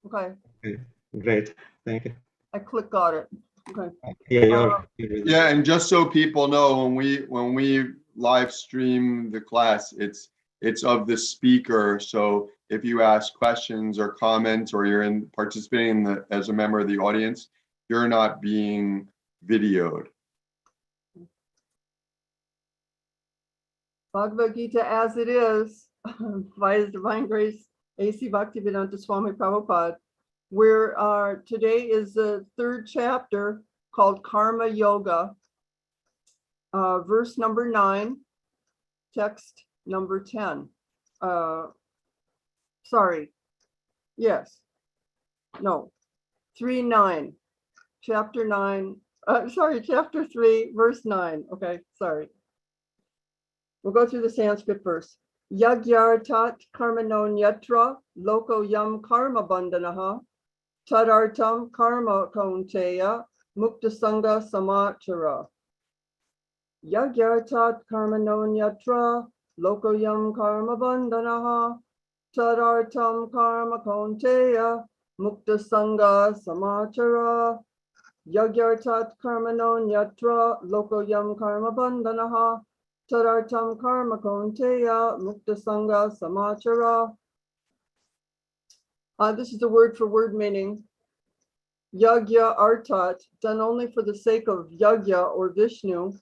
Okay. Okay, great. Thank you. I click on it. Okay. Yeah, you're with Yeah, us. and just so people know, when we live stream the class, it's of the speaker. So if you ask questions or comments, or you're participating as a member of the audience, you're not being videoed. Bhagavad-gita As It Is by His Divine Grace A.C. Bhaktivedanta Swami Prabhupada. Today is the third chapter called Karma Yoga, verse number 9, text number 10. Sorry. Yes. No. 3:9. Chapter 9. Chapter 3, verse 9. Okay, sorry. We'll go through the Sanskrit first. Yagyartat karmano nyatra loko yam karma bandanaha tadartam karma kaunteya mukta sangha samachara. Yagyartat karmano nyatra loko yam karma bandanaha tadartam karma kaunteya mukta sangha samachara. Yagyartat karmano nyatra loko yam karma bandanaha tadartam karma kaunteya mukta sangha samachara. This is the word for word meaning. Yagya artat, done only for the sake of Yagya or Vishnu.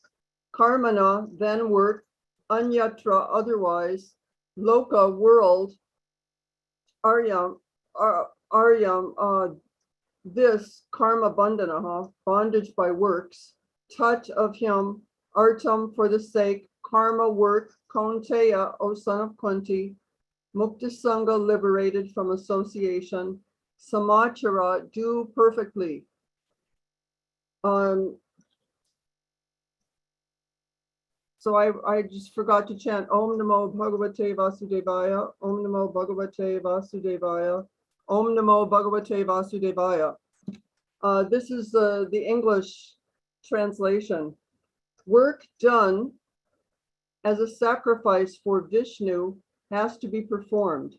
Karmana, then work. Anyatra, otherwise. Loka, world. Aryam, this karma bandhanaha, bondage by works. Tat of him, artam for the sake, karma work, kaunteya, O son of Kunti, mukta sangha liberated from association, samachara do perfectly. So I just forgot to chant Om Namo Bhagavate Vasudevaya, Om Namo Bhagavate Vasudevaya, Om Namo Bhagavate Vasudevaya. This is the English translation. Work done as a sacrifice for Vishnu has to be performed.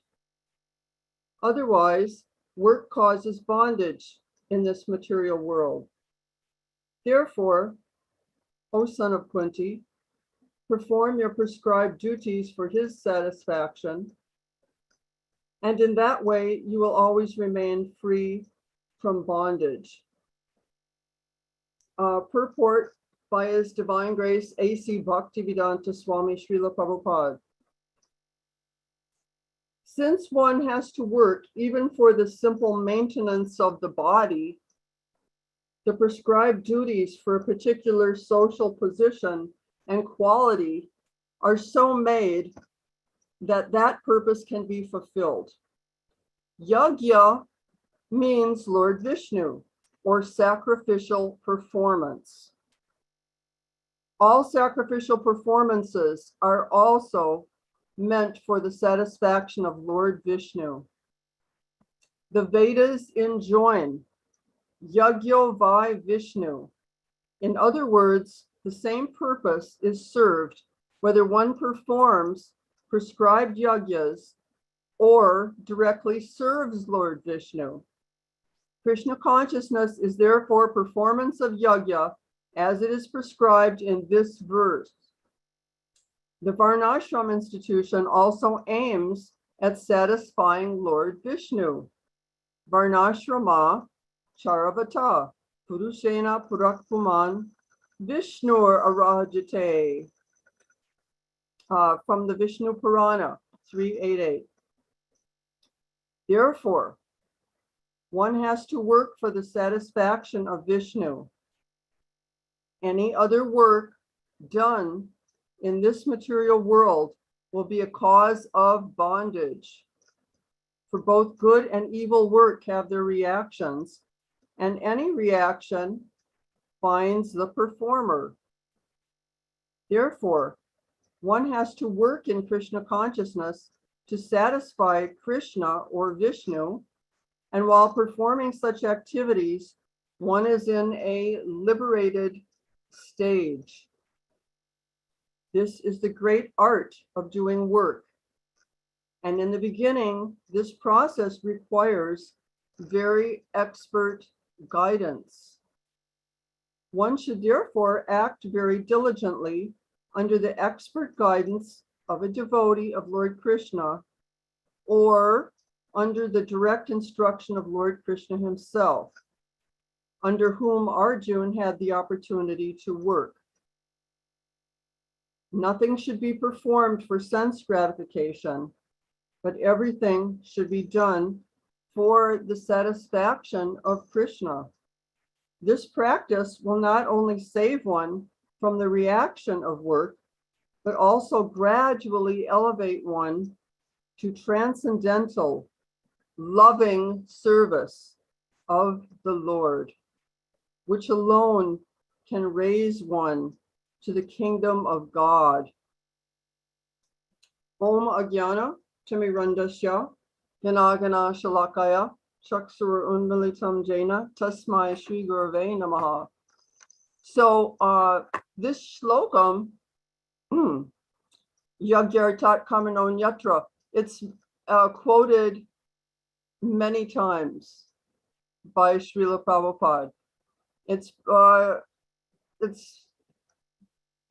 Otherwise, work causes bondage in this material world. Therefore, O son of Kunti, perform your prescribed duties for his satisfaction, and in that way you will always remain free from bondage. Purport by His Divine Grace A.C. Bhaktivedanta Swami Srila Prabhupada. Since one has to work even for the simple maintenance of the body, the prescribed duties for a particular social position and quality are so made that that purpose can be fulfilled. Yagya means Lord Vishnu, or sacrificial performance. All sacrificial performances are also meant for the satisfaction of Lord Vishnu. The Vedas enjoin Yagyo vai Vishnu. In other words, the same purpose is served whether one performs prescribed yagyas or directly serves Lord Vishnu. Krishna consciousness is therefore performance of yagya as it is prescribed in this verse. The Varnasrum institution also aims at satisfying Lord Vishnu. Varnashrama Charavata Purushena Purakpuman Vishnur Arahajate, from the Vishnu Purana 388. Therefore, one has to work for the satisfaction of Vishnu. Any other work done in this material world will be a cause of bondage. For both good and evil work have their reactions, and any reaction finds the performer. Therefore, one has to work in Krishna consciousness to satisfy Krishna or Vishnu, and while performing such activities, one is in a liberated stage. This is the great art of doing work. And in the beginning, this process requires very expert guidance. One should therefore act very diligently under the expert guidance of a devotee of Lord Krishna, or under the direct instruction of Lord Krishna himself, under whom Arjuna had the opportunity to work. Nothing should be performed for sense gratification, but everything should be done for the satisfaction of Krishna. This practice will not only save one from the reaction of work, but also gradually elevate one to transcendental, loving service of the Lord, which alone can raise one to the kingdom of God. Om Agyana Timirandasya Ganagana Shalakaya Chakshur Unmilitam Jaina Tasmai Shri Gurave Namaha. So this shlokam, Yagyartat Kamanon Yatra, it's quoted many times by Srila Prabhupada. It's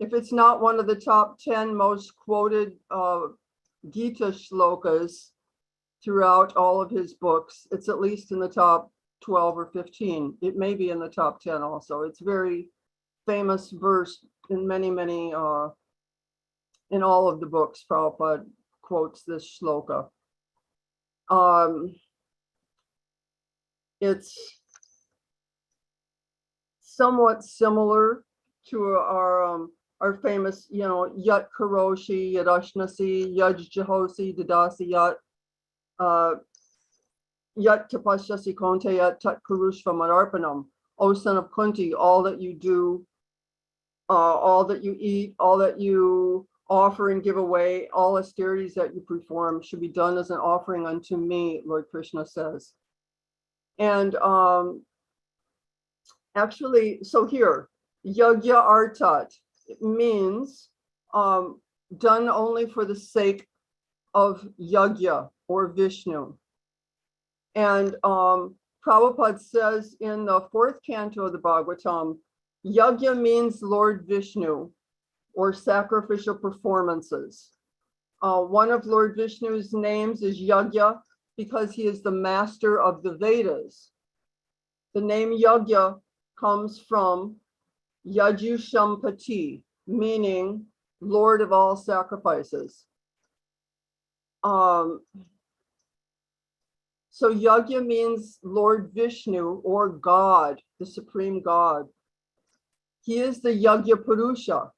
if it's not one of the top 10 most quoted Gita shlokas throughout all of his books, it's at least in the top 12 or 15. It may be in the top 10 also. It's very famous verse in many, in all of the books. Prabhupada quotes this shloka. It's somewhat similar to our famous, Yat Karoshi, Yadashnasi, Yaj Jahosi, Dadasi Yat, Yat Tapashyasi Konte Yat Tat Kurushva Madarpanam. O son of Kunti, all that you do, all that you eat, all that you offer and give away, all austerities that you perform should be done as an offering unto me, Lord Krishna says. And actually, so here, Yagya Artat, it means done only for the sake of Yagya or Vishnu. And Prabhupada says in the 4th canto of the Bhagavatam, Yagya means Lord Vishnu, or sacrificial performances. One of Lord Vishnu's names is Yagya because he is the master of the Vedas. The name Yagya comes from Yajushampati, meaning Lord of all sacrifices. So Yagya means Lord Vishnu, or God, the supreme God. He is the Yagya Purusha,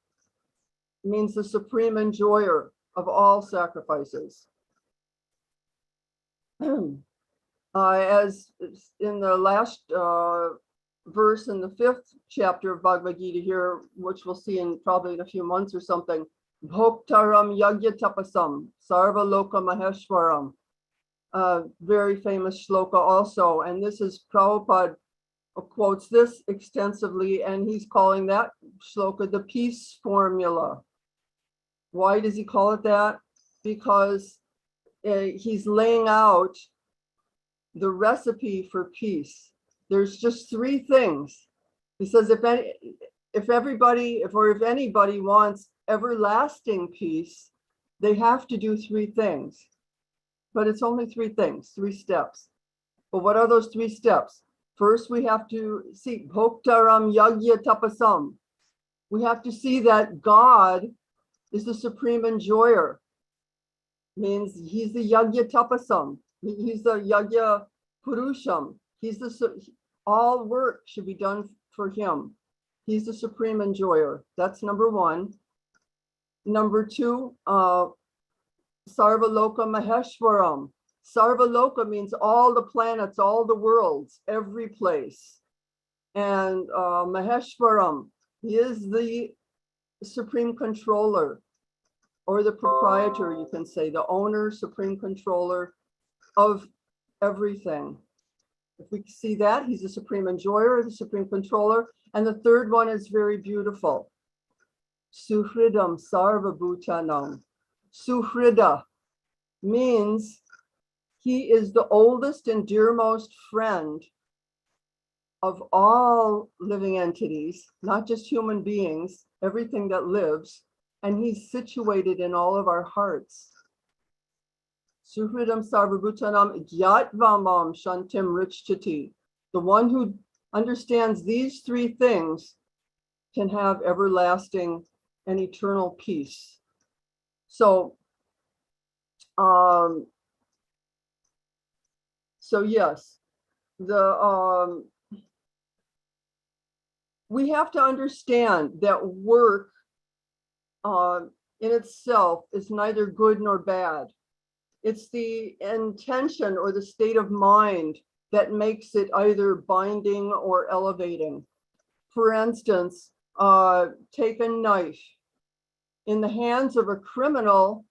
means the supreme enjoyer of all sacrifices. As in the last verse in the 5th chapter of Bhagavad-gita here, which we'll see in probably in a few months or something, Bhoktaram Yagya Tapasam Sarva Loka Maheshwaram. Very famous shloka also, and this is Prabhupada quotes this extensively, and he's calling that shloka the peace formula. Why does he call it that? Because he's laying out the recipe for peace. There's just 3 things. He says if anybody wants everlasting peace, they have to do 3 things. But it's only 3 things, 3 steps. But what are those 3 steps? First, we have to see Bhoktaram Yagya Tapasam. We have to see that God is the supreme enjoyer. Means he's the Yagya Tapasam. He's the Yagya Purusham. All work should be done for him. He's the supreme enjoyer. That's number 1. Number 2, Sarva Loka Maheshwaram. Sarva Loka means all the planets, all the worlds, every place. And Maheshwaram, he is the supreme controller, or the proprietor, you can say, the owner, supreme controller of everything. If we see that, he's the supreme enjoyer, the supreme controller. And the 3rd one is very beautiful. Suhridam Sarva Bhutanam. Suhrida means He is the oldest and dearmost friend of all living entities, not just human beings, everything that lives, and he's situated in all of our hearts. Suhridam sarvabhutanam gyatvam shantim richchati. The one who understands these three things can have everlasting and eternal peace. So yes, we have to understand that work in itself is neither good nor bad. It's the intention or the state of mind that makes it either binding or elevating. For instance, take a knife. In the hands of a criminal,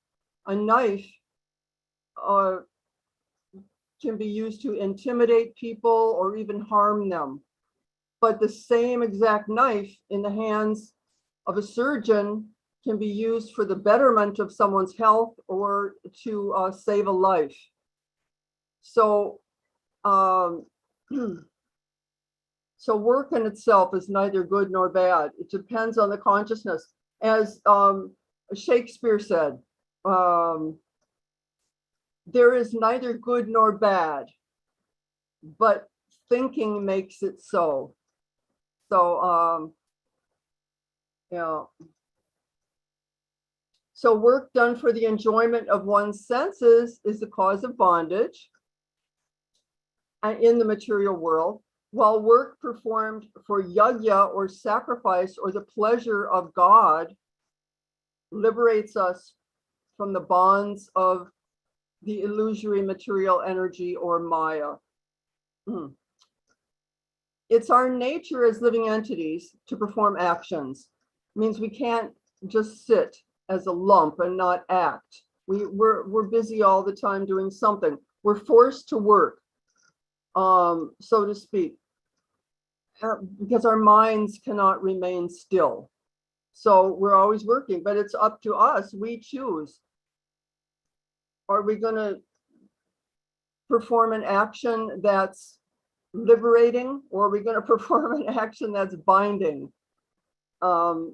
a knife can be used to intimidate people or even harm them. But the same exact knife in the hands of a surgeon can be used for the betterment of someone's health or to save a life. So, so work in itself is neither good nor bad. It depends on the consciousness. As Shakespeare said, there is neither good nor bad, but thinking makes it so. So, yeah. So work done for the enjoyment of one's senses is the cause of bondage in the material world, while work performed for yagya or sacrifice or the pleasure of God liberates us from the bonds of the illusory material energy or Maya. It's our nature as living entities to perform actions. It means we can't just sit as a lump and not act. We're busy all the time doing something. We're forced to work, so to speak, because our minds cannot remain still. So we're always working, but it's up to us. We choose. Are we going to perform an action that's liberating, or are we going to perform an action that's binding? Karma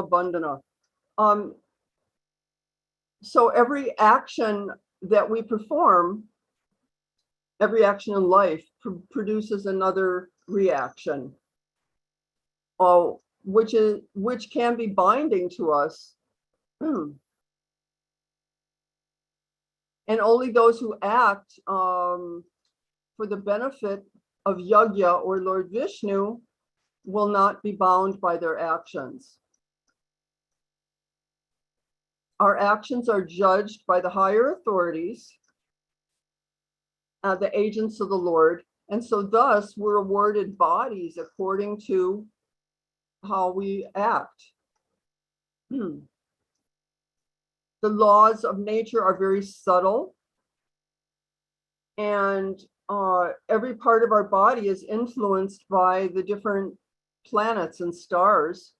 bandhana. So every action that we perform, every action in life produces another reaction, which can be binding to us. And only those who act for the benefit of Yagya or Lord Vishnu will not be bound by their actions. Our actions are judged by the higher authorities, the agents of the Lord, and so thus we're awarded bodies according to how we act. The laws of nature are very subtle, and every part of our body is influenced by the different planets and stars.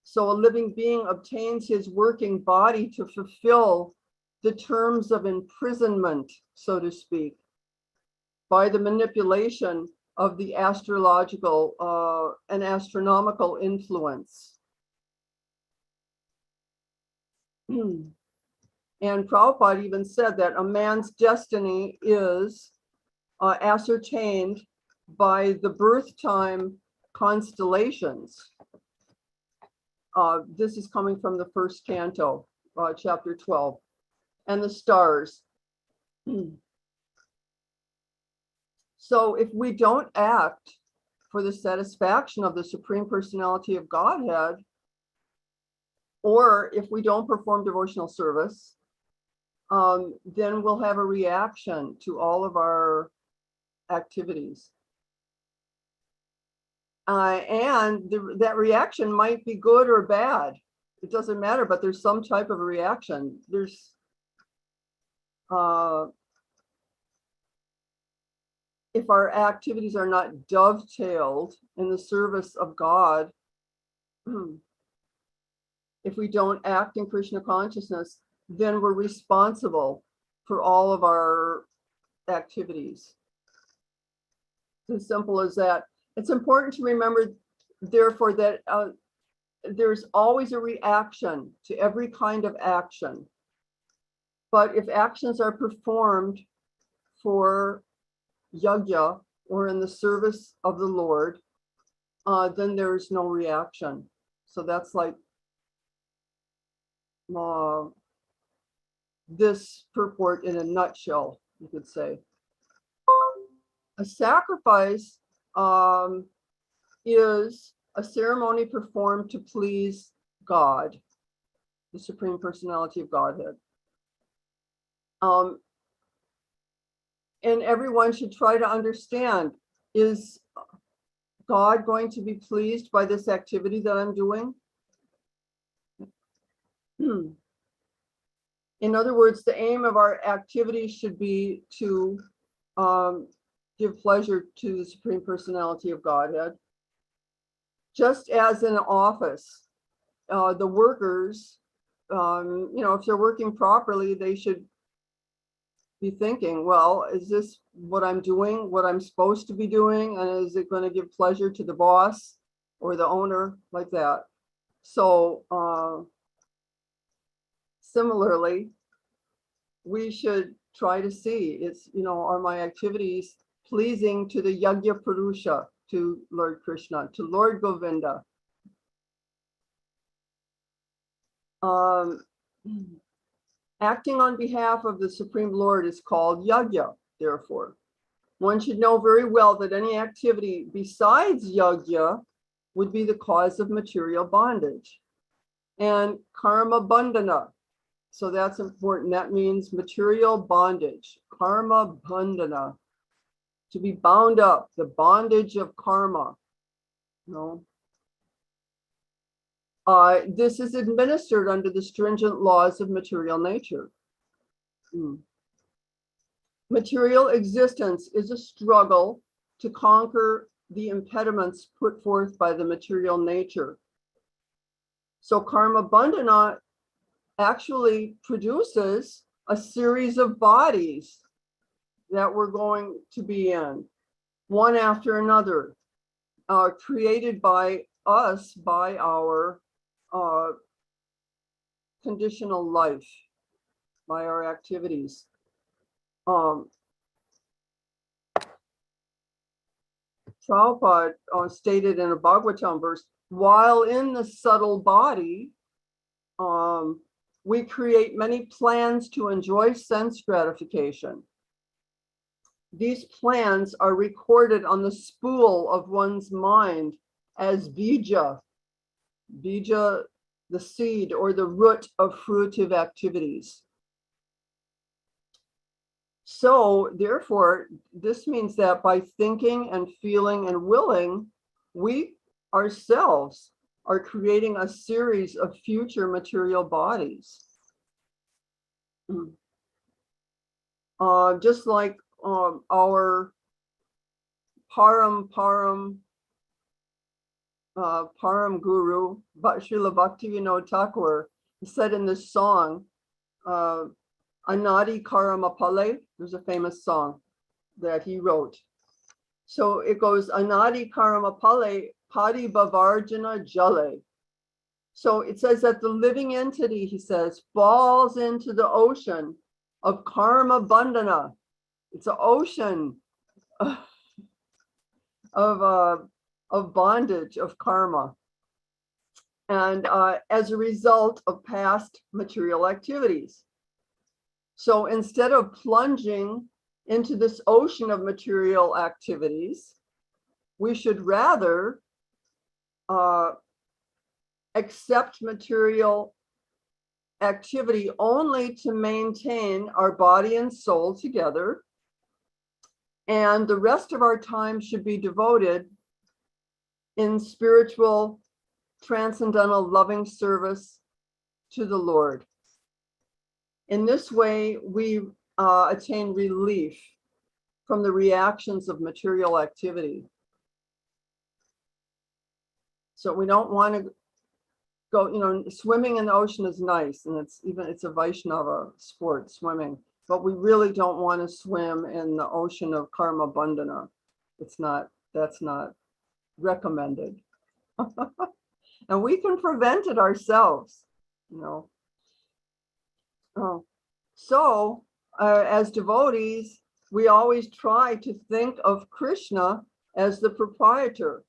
So a living being obtains his working body to fulfill the terms of imprisonment, so to speak, by the manipulation of the astrological and astronomical influence. And Prabhupada even said that a man's destiny is ascertained by the birth time constellations. This is coming from the first canto, chapter 12, and the stars. So if we don't act for the satisfaction of the Supreme Personality of Godhead, or if we don't perform devotional service, then we'll have a reaction to all of our activities. And that reaction might be good or bad. It doesn't matter, but there's some type of a reaction. There's if our activities are not dovetailed in the service of God, if we don't act in Krishna consciousness, then we're responsible for all of our activities. It's as simple as that. It's important to remember, therefore, that there's always a reaction to every kind of action. But if actions are performed for Yagya or in the service of the Lord, then there's no reaction. So that's like this purport in a nutshell, you could say. A sacrifice is a ceremony performed to please God, the Supreme Personality of Godhead. And everyone should try to understand, is God going to be pleased by this activity that I'm doing? In other words, the aim of our activity should be to give pleasure to the Supreme Personality of Godhead. Just as in an office, the workers, if they're working properly, they should be thinking, well, is this what I'm doing, what I'm supposed to be doing? And is it going to give pleasure to the boss or the owner, like that? So similarly, we should try to see, are my activities pleasing to the Yagya Purusha, to Lord Krishna, to Lord Govinda? Acting on behalf of the Supreme Lord is called Yagya, therefore. One should know very well that any activity besides Yagya would be the cause of material bondage and karma bandhana. So that's important. That means material bondage, karma bandhana, to be bound up, the bondage of karma. This is administered under the stringent laws of material nature. Material existence is a struggle to conquer the impediments put forth by the material nature. So karma bandhana actually produces a series of bodies that we're going to be in, one after another, created by us, by our conditional life, by our activities. Prabhupada stated in a Bhagavatam verse, while in the subtle body, we create many plans to enjoy sense gratification. These plans are recorded on the spool of one's mind as bija, bija, the seed or the root of fruitive activities. So therefore, this means that by thinking and feeling and willing, we ourselves are creating a series of future material bodies. Just like our param guru, Srila Bhaktivinoda Thakur, said in this song, Anadi Karamapale, there's a famous song that he wrote. So it goes, Anadi Karamapale, Padi Bavarjana Jale. So it says that the living entity, he says, falls into the ocean of karma bandhana. It's an ocean of bondage, of karma. And as a result of past material activities. So instead of plunging into this ocean of material activities, we should rather accept material activity only to maintain our body and soul together. And the rest of our time should be devoted in spiritual, transcendental, loving service to the Lord. In this way, we attain relief from the reactions of material activity. So we don't want to go, swimming in the ocean is nice, and it's a Vaishnava sport, swimming, but we really don't want to swim in the ocean of karma bandhana. That's not recommended. And we can prevent it ourselves, So as devotees, we always try to think of Krishna as the proprietor.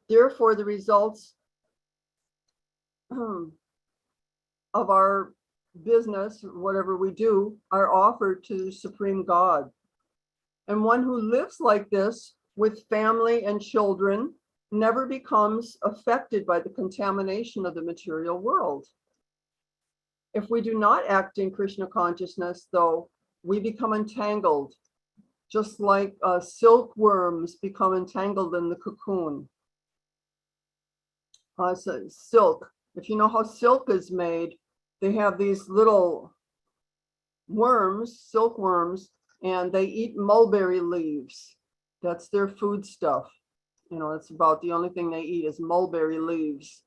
Therefore, the results of our business, whatever we do, are offered to Supreme God. And one who lives like this with family and children never becomes affected by the contamination of the material world. If we do not act in Krishna consciousness, though, we become entangled, just like silkworms become entangled in the cocoon. So silk, if you know how silk is made, they have these little worms, silkworms, and they eat mulberry leaves. That's their food stuff. It's about the only thing they eat is mulberry leaves.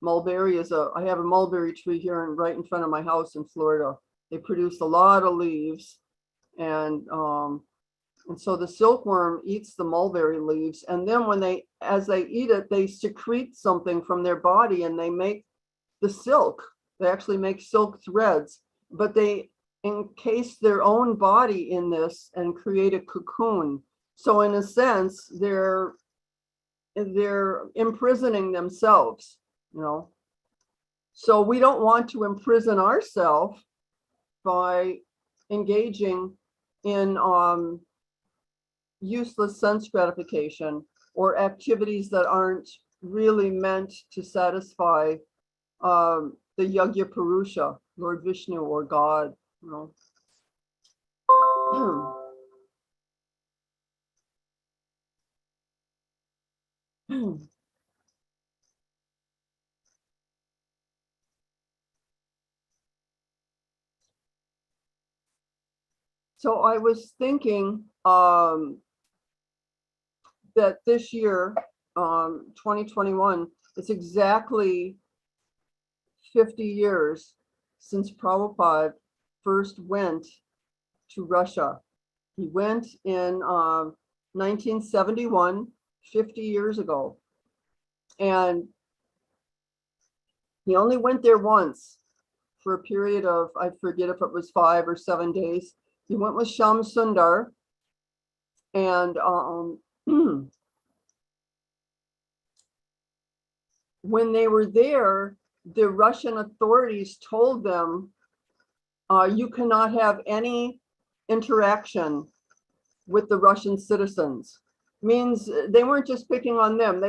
Mulberry I have a mulberry tree here right in front of my house in Florida. They produce a lot of leaves, and so the silkworm eats the mulberry leaves, and then as they eat it, they secrete something from their body, and they make the silk. They actually make silk threads, but they encase their own body in this and create a cocoon. So in a sense, they're imprisoning themselves, So we don't want to imprison ourselves by engaging in useless sense gratification or activities that aren't really meant to satisfy the Yagya Purusha, Lord Vishnu or God, So I was thinking that this year, 2021, it's exactly 50 years since Prabhupada first went to Russia. He went in 1971, 50 years ago. And he only went there once for a period of, I forget if it was 5 or 7 days. He went with Shyam Sundar, and when they were there, the Russian authorities told them, you cannot have any interaction with the Russian citizens. Means they weren't just picking on them.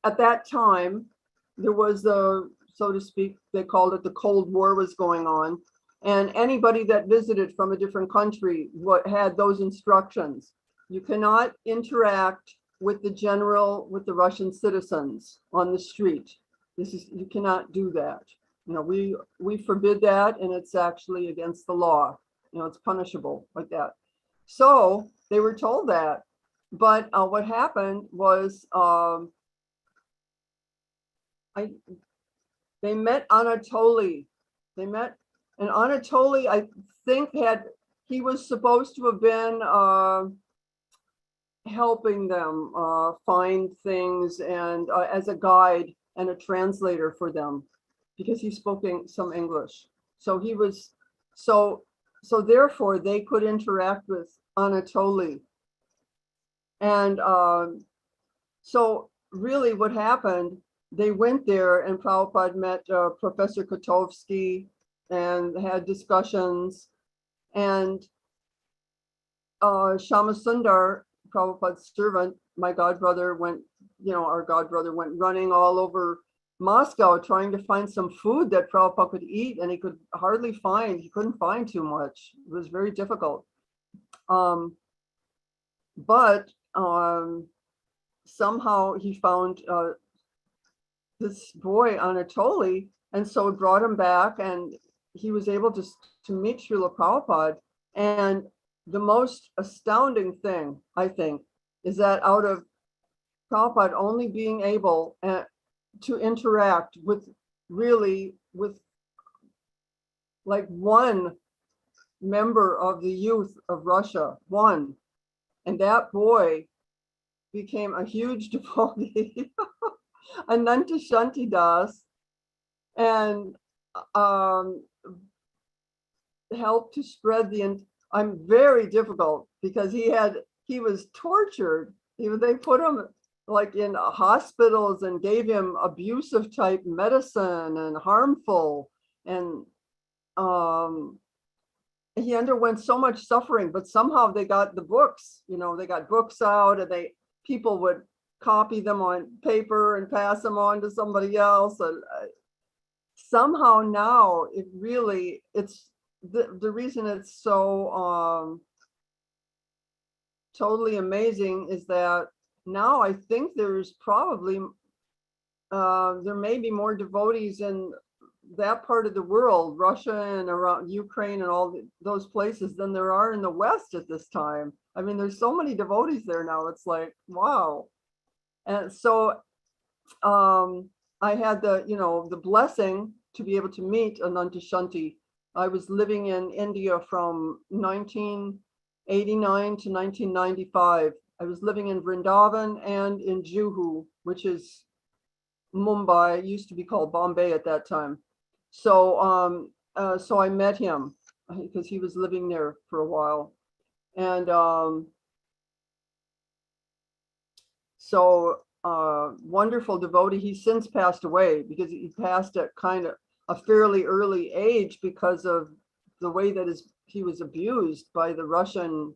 At that time, there was so to speak, they called it the Cold War was going on. And anybody that visited from a different country had those instructions. You cannot interact with the Russian citizens on the street. You cannot do that. We forbid that, and it's actually against the law. It's punishable like that. So they were told that. But what happened was they met Anatoly. And Anatoly, I think, he was supposed to have been helping them find things and as a guide and a translator for them, because he spoke some English. So he was, so therefore they could interact with Anatoly. And so really what happened, they went there and Prabhupada met Professor Kotovsky and had discussions, and Shama Sundar, Prabhupada's servant, my godbrother our godbrother went running all over Moscow trying to find some food that Prabhupada could eat, and he couldn't find too much. It was very difficult. But somehow he found this boy Anatoly, and so it brought him back, and he was able to meet Srila Prabhupada. And the most astounding thing, I think, is that out of Prabhupada only being able to interact with really with like one member of the youth of Russia, one. And that boy became a huge devotee, Ananta Shantidas, and helped to spread I'm very difficult because he was tortured. They put him like in hospitals and gave him abusive type medicine and harmful, and he underwent so much suffering, but somehow they got the books, they got books out, and people would copy them on paper and pass them on to somebody else. And somehow now it's the reason it's so totally amazing is that now I think there's probably there may be more devotees in that part of the world, Russia and around Ukraine and all those places, than there are in the West at this time. I mean, there's so many devotees there now. It's like, wow. And so I had the blessing to be able to meet Ananta Shanti. I was living in India from 1989 to 1995. I was living in Vrindavan and in Juhu, which is Mumbai. It used to be called Bombay at that time. So so I met him because he was living there for a while. And wonderful devotee. He's since passed away because he passed at kind of a fairly early age because of the way that he was abused by the Russian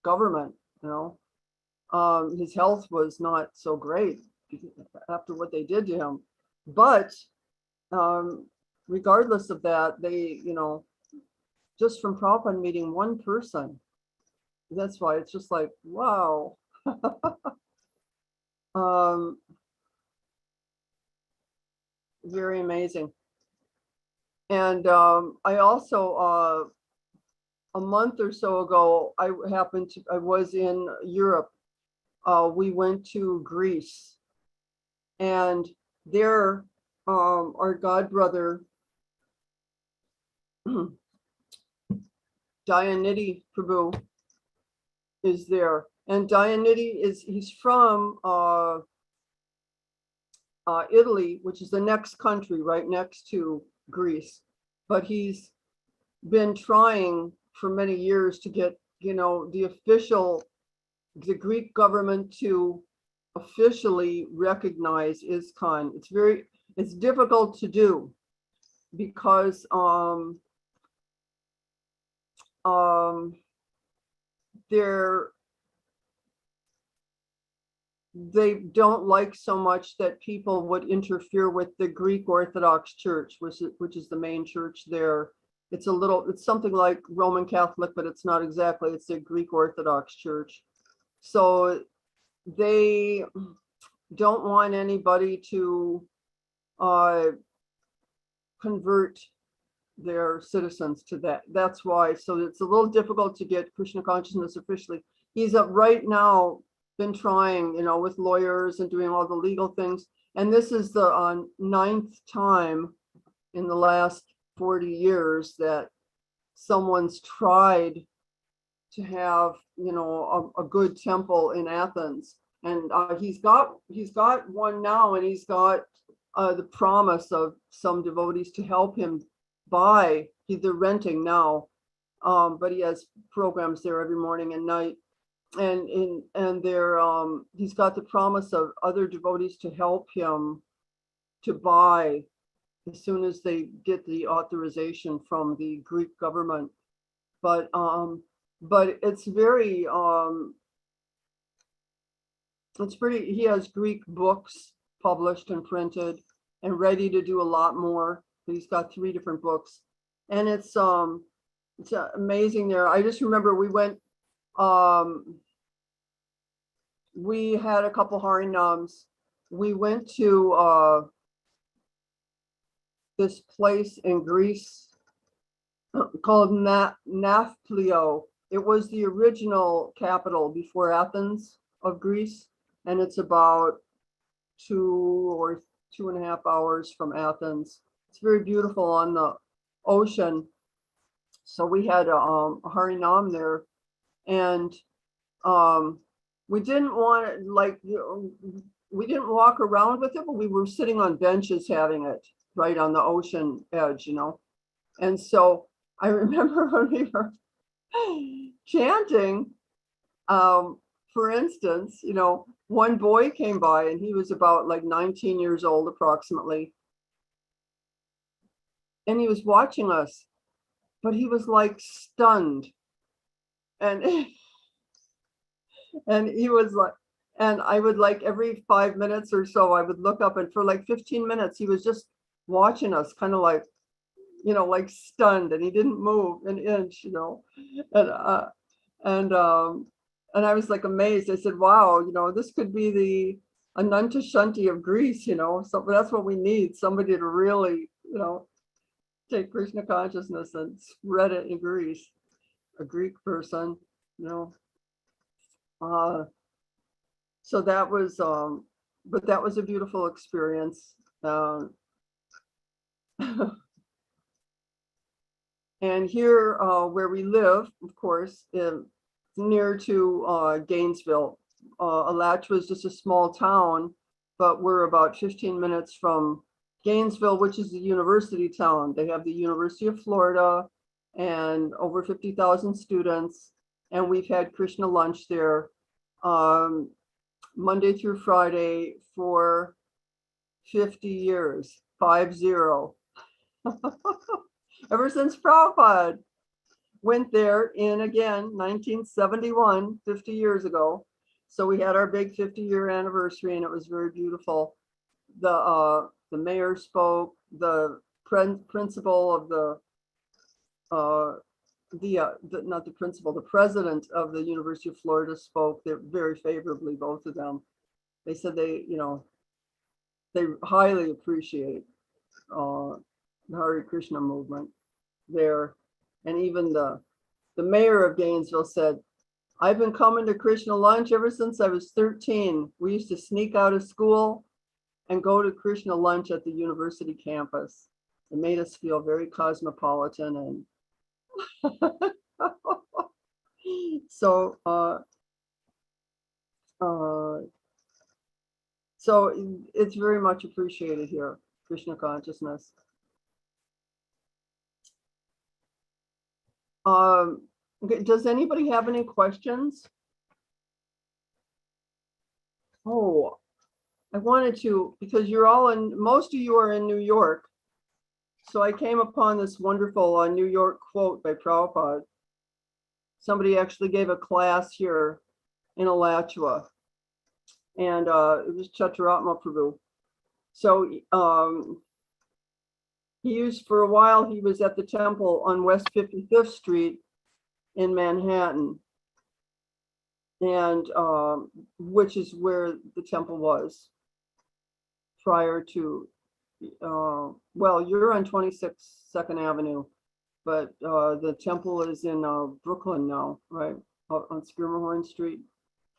government. His health was not so great after what they did to him. But regardless of that, they, just from Prabhupada meeting one person, that's why it's just like, wow. Very amazing. And I also, a month or so ago, I was in Europe. We went to Greece, and there, our god brother, Dayanidhi Prabhu, is there. And Dayanidhi he's from Italy, which is the next country right next to Greece. But he's been trying for many years to get, the Greek government to officially recognize ISKCON. It's difficult to do because they don't like so much that people would interfere with the Greek Orthodox Church, which is the main church there. It's something like Roman Catholic, but it's not exactly. It's a Greek Orthodox Church. So they don't want anybody to convert their citizens to that. That's why. So it's a little difficult to get Krishna consciousness officially. He's right now been trying, with lawyers and doing all the legal things. And this is the 9th time in the last 40 years that someone's tried to have, a good temple in Athens. And he's got one now, and he's got the promise of some devotees to help him buy. They're renting now, but he has programs there every morning and night. And he's got the promise of other devotees to help him to buy as soon as they get the authorization from the Greek government. But it's very it's pretty. He has Greek books published and printed and ready to do a lot more. He's got 3 different books, and it's amazing there. I just remember we went. We had a couple harinams. We went to this place in Greece called Nafplio. It was the original capital before Athens of Greece, and it's about 2 or 2.5 hours from Athens. It's very beautiful on the ocean. So we had a Harinam there, and we didn't want it, like, we didn't walk around with it, but we were sitting on benches having it right on the ocean edge, And so I remember when we were chanting, for instance, one boy came by and he was about like 19 years old approximately. And he was watching us, but he was like stunned. And and he was like, and I would like every 5 minutes or so, I would look up, and for like 15 minutes, he was just watching us kind of like, like stunned, and he didn't move an inch, and I was like amazed. I said, wow, this could be the Ananta Shanti of Greece, so that's what we need, somebody to really, take Krishna consciousness and spread it in Greece, a Greek person, so that was, but that was a beautiful experience. And here, where we live, of course, near to Gainesville. Alachua is just a small town, but we're about 15 minutes from Gainesville, which is the university town. They have the University of Florida and over 50,000 students. And we've had Krishna lunch there Monday through Friday for 50 years, 50. Ever since Prabhupada went there in, again, 1971, 50 years ago. So we had our big 50-year anniversary, and it was very beautiful. The mayor spoke, the principal of not the principal, the president of the University of Florida spoke. They're very favorably, both of them. They said they highly appreciate the Hare Krishna movement there. And even the mayor of Gainesville said, I've been coming to Krishna lunch ever since I was 13. We used to sneak out of school and go to Krishna lunch at the university campus. It made us feel very cosmopolitan, and so so it's very much appreciated here, Krishna consciousness. Okay, does anybody have any questions? Oh, I wanted to, because you're all most of you are in New York. So I came upon this wonderful New York quote by Prabhupada. Somebody actually gave a class here in Alachua, and it was Chaturatma Prabhu. So he used, for a while, he was at the temple on West 55th Street in Manhattan, and which is where the temple was prior to, well, you're on 22nd Avenue, but the temple is in Brooklyn now, right? On Skirmahorn Street.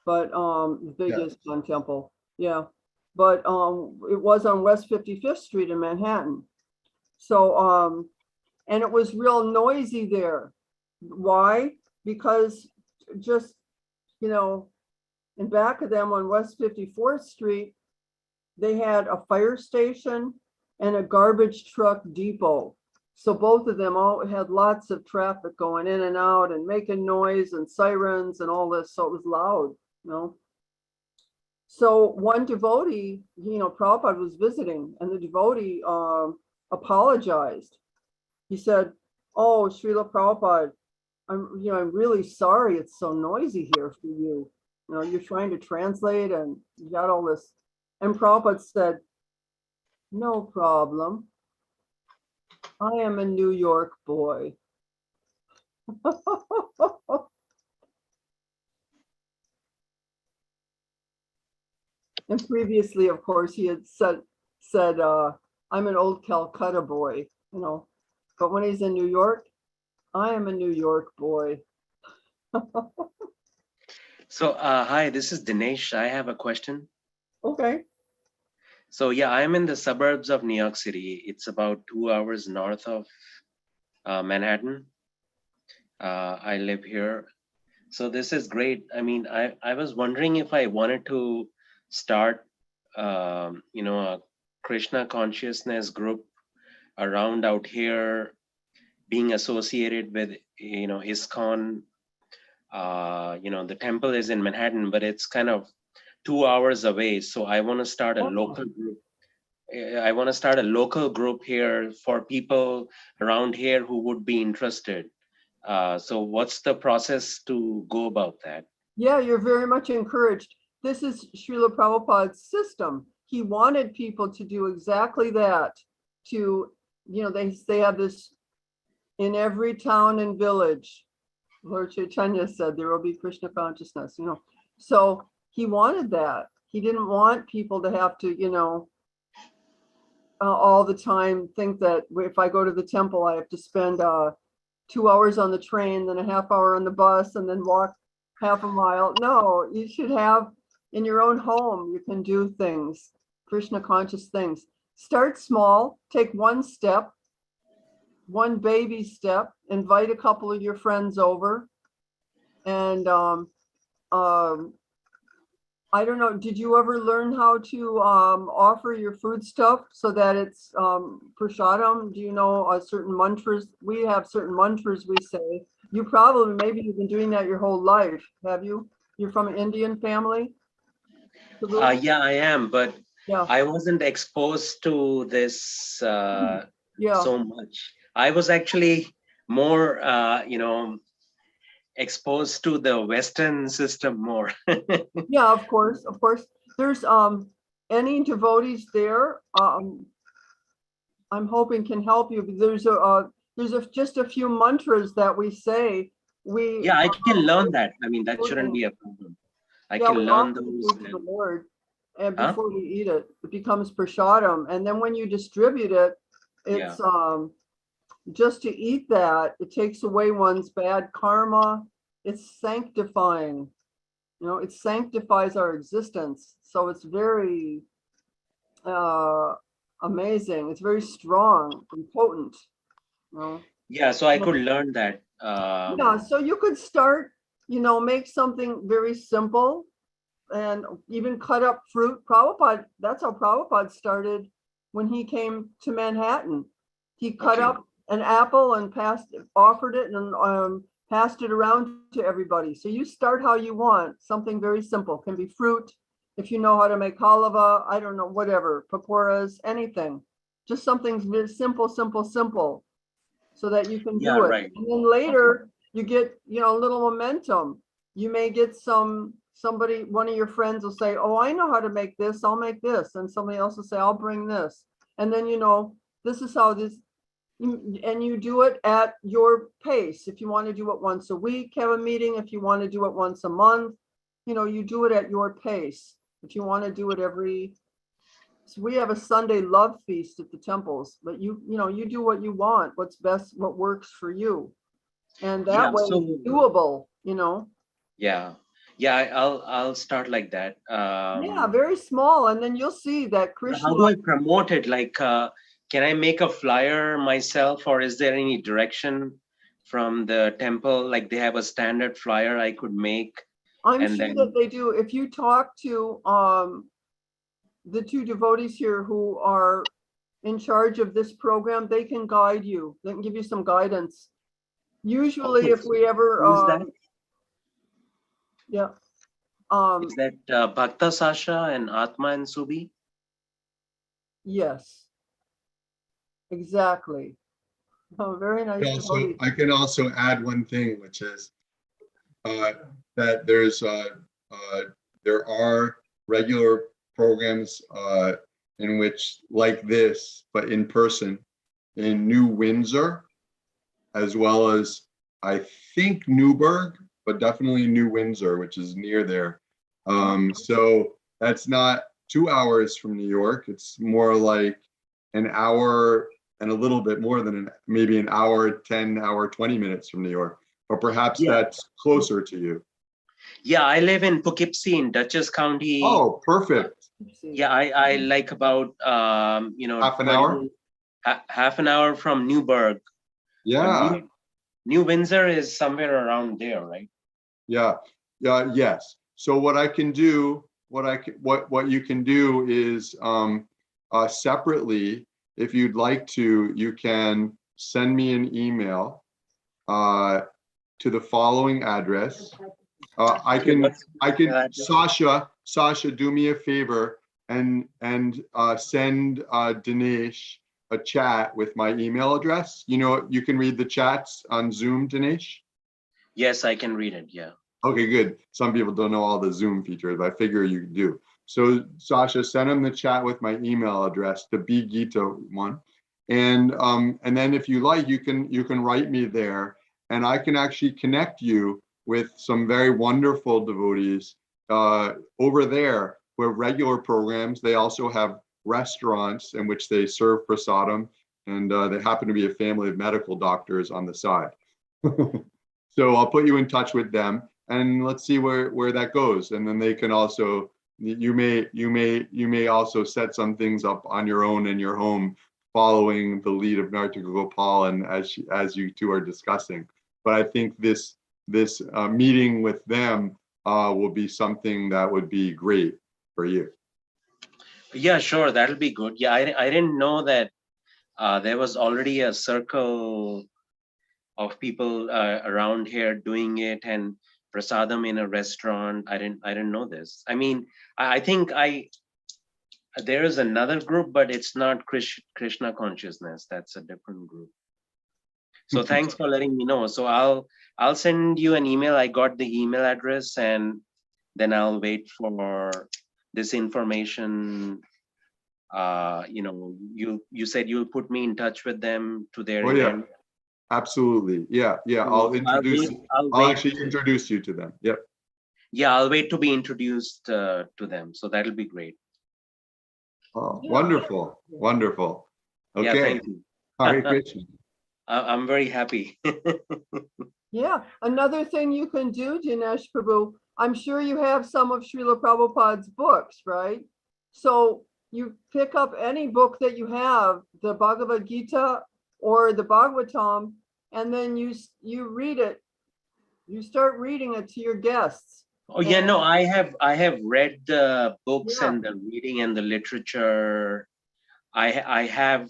But the biggest Sun temple, yeah. But it was on West 55th Street in Manhattan. So, and it was real noisy there. Why? Because just, in back of them on West 54th Street, they had a fire station and a garbage truck depot. So both of them all had lots of traffic going in and out and making noise and sirens and all this. So it was loud, So one devotee, Prabhupada was visiting, and the devotee apologized. He said, oh, Srila Prabhupada, I'm really sorry it's so noisy here for you. You're trying to translate and you got all this. And Prabhupada said, no problem. I am a New York boy. And previously, of course, he had said, I'm an old Calcutta boy, but when he's in New York, I am a New York boy. So, hi, this is Dinesh. I have a question. Okay. So yeah, I'm in the suburbs of New York City. It's about 2 hours north of Manhattan. I live here. So this is great. I mean, I was wondering if I wanted to start, a Krishna consciousness group around out here, being associated with, ISKCON. The temple is in Manhattan, but it's kind of 2 hours away. So I want to start a local group. I want to start a local group here for people around here who would be interested. So what's the process to go about that? Yeah, you're very much encouraged. This is Srila Prabhupada's system. He wanted people to do exactly that. To, they have this in every town and village. Lord Chaitanya said there will be Krishna consciousness, So he wanted that. He didn't want people to have to, all the time think that if I go to the temple, I have to spend 2 hours on the train, then a half hour on the bus, and then walk half a mile. No, you should have in your own home, you can do things, Krishna conscious things. Start small, take one step, one baby step, invite a couple of your friends over. And I don't know, did you ever learn how to offer your food stuff so that it's prasadam? Do you know certain mantras? We have certain mantras we say. You probably, maybe you've been doing that your whole life, have you? You're from an Indian family? Yeah, I am, but Yeah. I wasn't exposed to this so much. I was actually more, exposed to the Western system more. Yeah, of course. There's any devotees there. I'm hoping can help you. There's just a few mantras that we say. Yeah, I can learn that. I mean, that shouldn't be a problem. I can learn those. To the Lord, and before we eat it, it becomes prasadam. And then when you distribute it, it's just to eat that, it takes away one's bad karma. It's sanctifying. It sanctifies our existence. So it's very amazing. It's very strong and potent. Yeah, so I could learn that. Yeah, so you could start, make something very simple and even cut up fruit. Prabhupada, that's how Prabhupada started when he came to Manhattan. He cut up an apple and offered it and passed it around to everybody. So you start how you want, something very simple. Can be fruit, if you know how to make halava, I don't know, whatever, pakoras, anything. Just something very simple, so that you can do it. Right. And then later you get, a little momentum. You may get somebody, one of your friends will say, oh, I know how to make this, I'll make this. And somebody else will say, I'll bring this. And then, this is how this, and you do it at your pace. If you want to do it once a week, have a meeting. If you want to do it once a month, you do it at your pace. If you want to do it so we have a Sunday love feast at the temples, but you do what you want, what's best, what works for you. And that way it's doable, Yeah, I'll start like that. Yeah, very small. And then you'll see that Krishna. How do I promote it? Like, can I make a flyer myself, or is there any direction from the temple? Like they have a standard flyer I could make? I'm sure that they do. If you talk to the two devotees here who are in charge of this program, they can guide you. They can give you some guidance. Usually, if we ever, yeah. Is that Bhakta Sasha and Atma and Subi? Yes, exactly. Oh, very nice. I can also add one thing, which is that there are regular programs in which, like this, but in person, in New Windsor, as well as I think Newburgh, but definitely New Windsor, which is near there. So that's not 2 hours from New York. It's more like an hour and a little bit more than maybe an hour, 10 hour, 20 minutes from New York, or perhaps that's closer to you. Yeah, I live in Poughkeepsie in Dutchess County. Oh, perfect. Let's see. Yeah, I like about Half an hour? half an hour from Newburgh. Yeah, New Windsor is somewhere around there, right? yeah, yes. So what I can do, what you can do is separately, if you'd like to, you can send me an email to the following address. I can, Sasha, do me a favor and send Dinesh a chat with my email address. You know, you can read the chats on Zoom, Dinesh. Yes, I can read it. Yeah. Okay, good. Some people don't know all the Zoom features, but I figure you do. So Sasha, send him the chat with my email address, the Gita one. And then if you like, you can write me there, and I can actually connect you with some very wonderful devotees over there who have regular programs. They also have restaurants in which they serve prasadam, and they happen to be a family of medical doctors on the side. So I'll put you in touch with them, and let's see where that goes. And then they can also, you may also set some things up on your own in your home, following the lead of Nartaka Gopal, and as you two are discussing. But I think this meeting with them will be something that would be great for you. Yeah, sure. That'll be good. Yeah, I didn't know that there was already a circle of people around here doing it, and prasadam in a restaurant. I didn't know this. I mean, I think there is another group, but it's not Krishna consciousness. That's a different group. So thanks for letting me know. So I'll send you an email. I got the email address, and then I'll wait for this information. You said you'll put me in touch with them to their event. Yeah, absolutely. Yeah. I'll actually introduce you to them. Yep. Yeah, I'll wait to be introduced to them. So that'll be great. Oh, wonderful. Okay. Yeah, thank you. Hare Krishna. I'm very happy. Yeah, another thing you can do, Dinesh Prabhu, I'm sure you have some of Srila Prabhupada's books, right? So you pick up any book that you have, the Bhagavad-gita or the Bhagavatam, and then you read it. You start reading it to your guests. Oh yeah, no, I have read the books and the reading and the literature. I have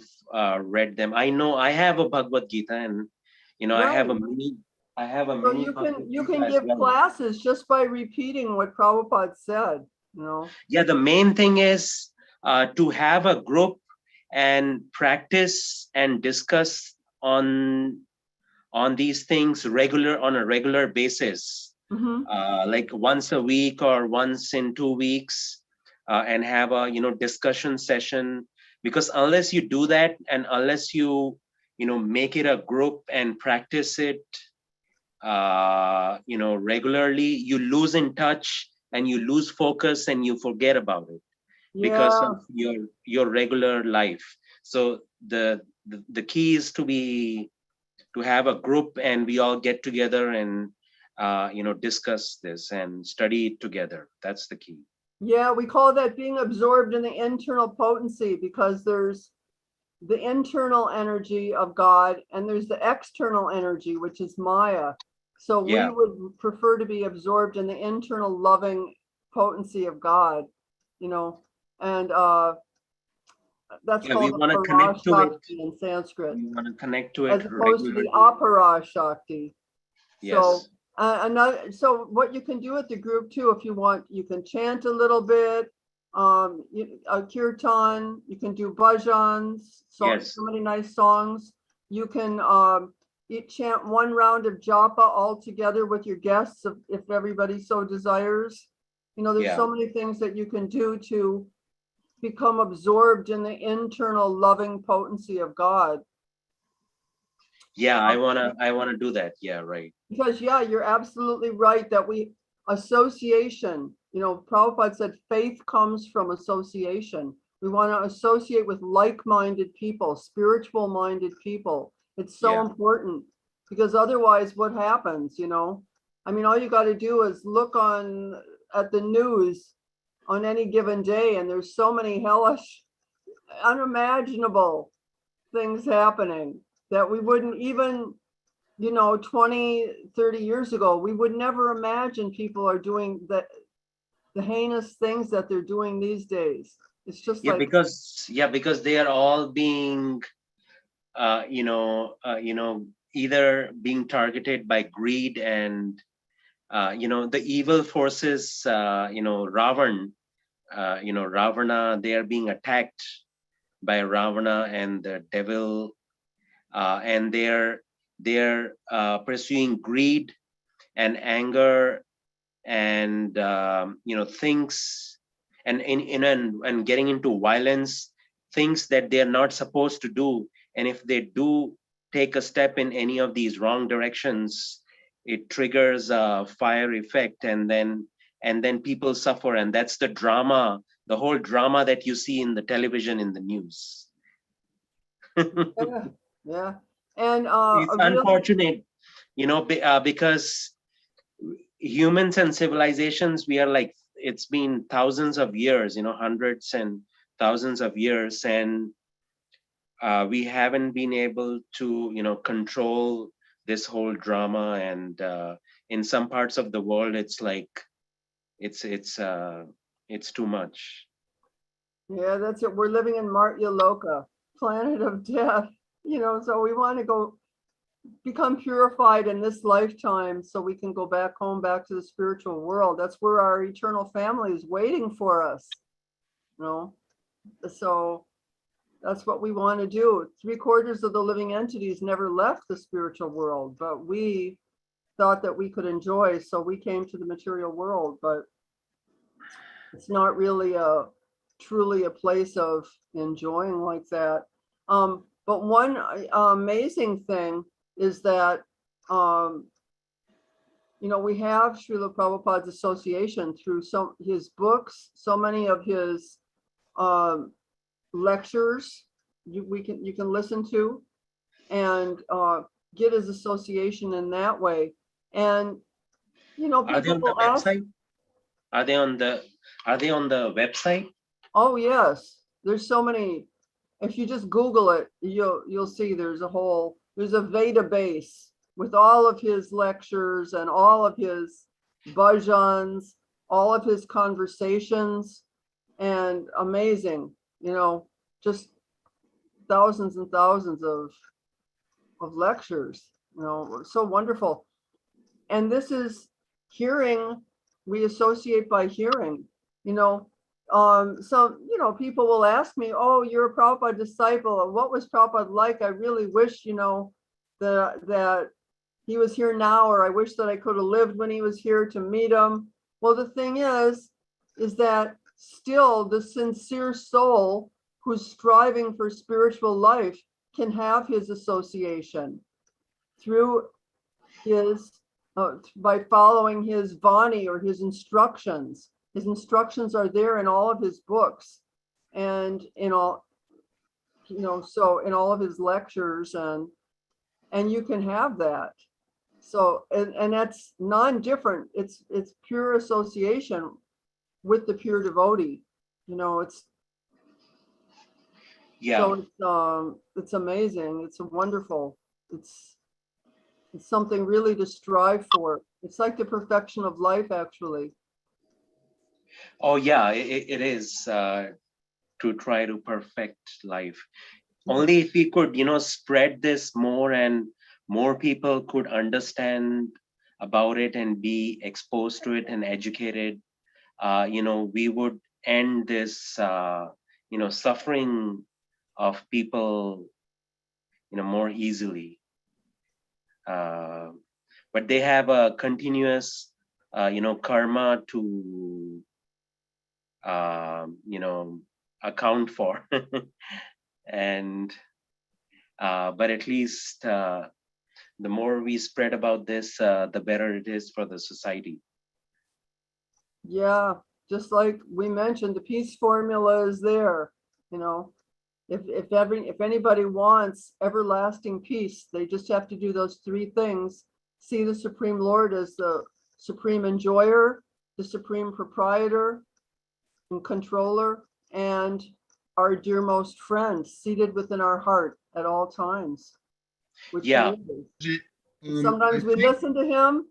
read them. I know I have a Bhagavad-gita, and I have a mini. So you can give classes just by repeating what Prabhupada said. Yeah, the main thing is to have a group and practice and discuss on these things on a regular basis, like once a week or once in 2 weeks, and have a discussion session. Because unless you do that, and unless you make it a group and practice it regularly, you lose in touch and you lose focus and you forget about it because of your regular life. So the key is to have a group, and we all get together and discuss this and study it together. That's the key. Yeah, we call that being absorbed in the internal potency, because there's the internal energy of God and there's the external energy, which is Maya. So we would prefer to be absorbed in the internal loving potency of God, and that's called the Para Shakti in Sanskrit. We want to connect to it as opposed to the Apara Shakti. Yes. So what you can do with the group too, if you want, you can chant a little bit, a kirtan, you can do bhajans, so many nice songs. You can chant one round of japa all together with your guests if everybody so desires. There's so many things that you can do to become absorbed in the internal loving potency of God. Yeah, I wanna do that. Yeah, right. Because you're absolutely right that association, Prabhupada said faith comes from association. We want to associate with like-minded people, spiritual-minded people. It's so important, because otherwise what happens, I mean, all you got to do is look at the news on any given day, and there's so many hellish, unimaginable things happening that we wouldn't even, 20, 30 years ago, we would never imagine people are doing the heinous things that they're doing these days. It's just Yeah, like, because they are all being, either being targeted by greed and, the evil forces, Ravana, they are being attacked by Ravana and the devil, and they're pursuing greed and anger and things and getting into violence, things that they're not supposed to do. And if they do take a step in any of these wrong directions, it triggers a fire effect, and then people suffer. And that's the drama, the whole drama that you see in the television, in the news. yeah. And It's unfortunate, because humans and civilizations, we are like, it's been thousands of years, hundreds and thousands of years, and we haven't been able to control this whole drama. And in some parts of the world, it's like it's too much. Yeah, that's it. We're living in Martya Loka, planet of death. So we want to go become purified in this lifetime so we can go back home, back to the spiritual world. That's where our eternal family is waiting for us. So that's what we want to do. 3/4 of the living entities never left the spiritual world, but we thought that we could enjoy, so we came to the material world. But it's not really truly a place of enjoying like that. But one amazing thing is that, we have Srila Prabhupada's association through his books, so many of his lectures you can listen to, and get his association in that way. And Are they people on the will ask, website? Are they on the website? oh yes, there's so many. If you just Google it, you'll see there's a Veda base with all of his lectures and all of his bhajans, all of his conversations, and amazing, just thousands and thousands of lectures, so wonderful. And this is hearing, we associate by hearing, so people will ask me, oh, you're a Prabhupada disciple, what was Prabhupada like? I really wish that he was here now, or I wish that I could have lived when he was here to meet him. Well, the thing is that still the sincere soul who's striving for spiritual life can have his association through his by following his Vani, or his instructions. His instructions are there in all of his books, and in all, so in all of his lectures, and you can have that. So, and that's non-different. It's pure association with the pure devotee. It's, Yeah. so it's amazing. It's wonderful. It's something really to strive for. It's like the perfection of life, actually. Oh yeah, it is, to try to perfect life. Only if we could, spread this more, and more people could understand about it and be exposed to it and educated, we would end this, suffering of people, more easily. But they have a continuous, karma to, account for. And but at least the more we spread about this, the better it is for the society. Yeah, just like we mentioned, the peace formula is there. If anybody wants everlasting peace, they just have to do those 3 things: see the Supreme Lord as the supreme enjoyer, the supreme proprietor, and controller and our dearmost friend seated within our heart at all times. Which Yeah. He is. Sometimes we listen to him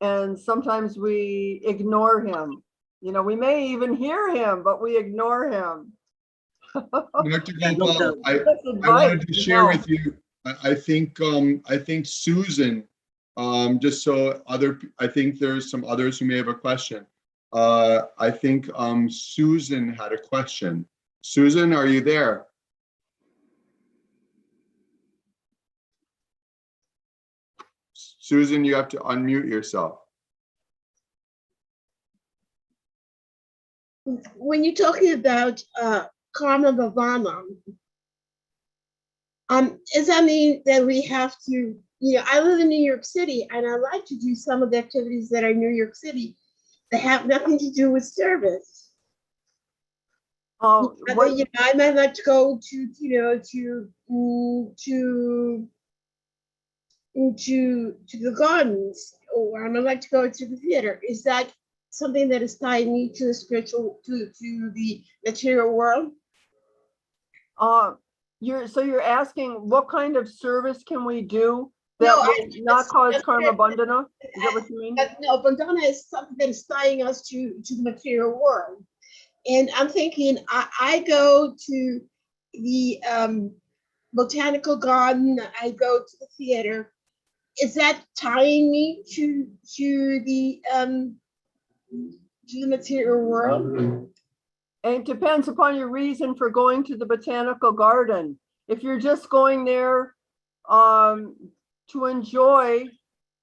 and sometimes we ignore him. You know, we may even hear him, but we ignore him. Dr. Gopal, I That's wanted advice, to you share know. with you, I think Susan, just so I think there's some others who may have a question. I think Susan had a question. Susan, are you there? Susan, you have to unmute yourself. When you're talking about karma bhavana, does that mean that we have to, you know, I live in New York City and I like to do some of the activities that are in New York City that have nothing to do with service. Oh, You what, know, I might like to go to, you know, to the gardens, or I might like to go to the theater. Is that something that is tying me to the spiritual, to the material world? you're asking what kind of service can we do that No, will not cause karma bandhana? Is that what you mean? No, bandhana is something that is tying us to the material world. And I'm thinking, I go to the botanical garden, I go to the theater. Is that tying me to the material world? And it depends upon your reason for going to the botanical garden. If you're just going there to enjoy,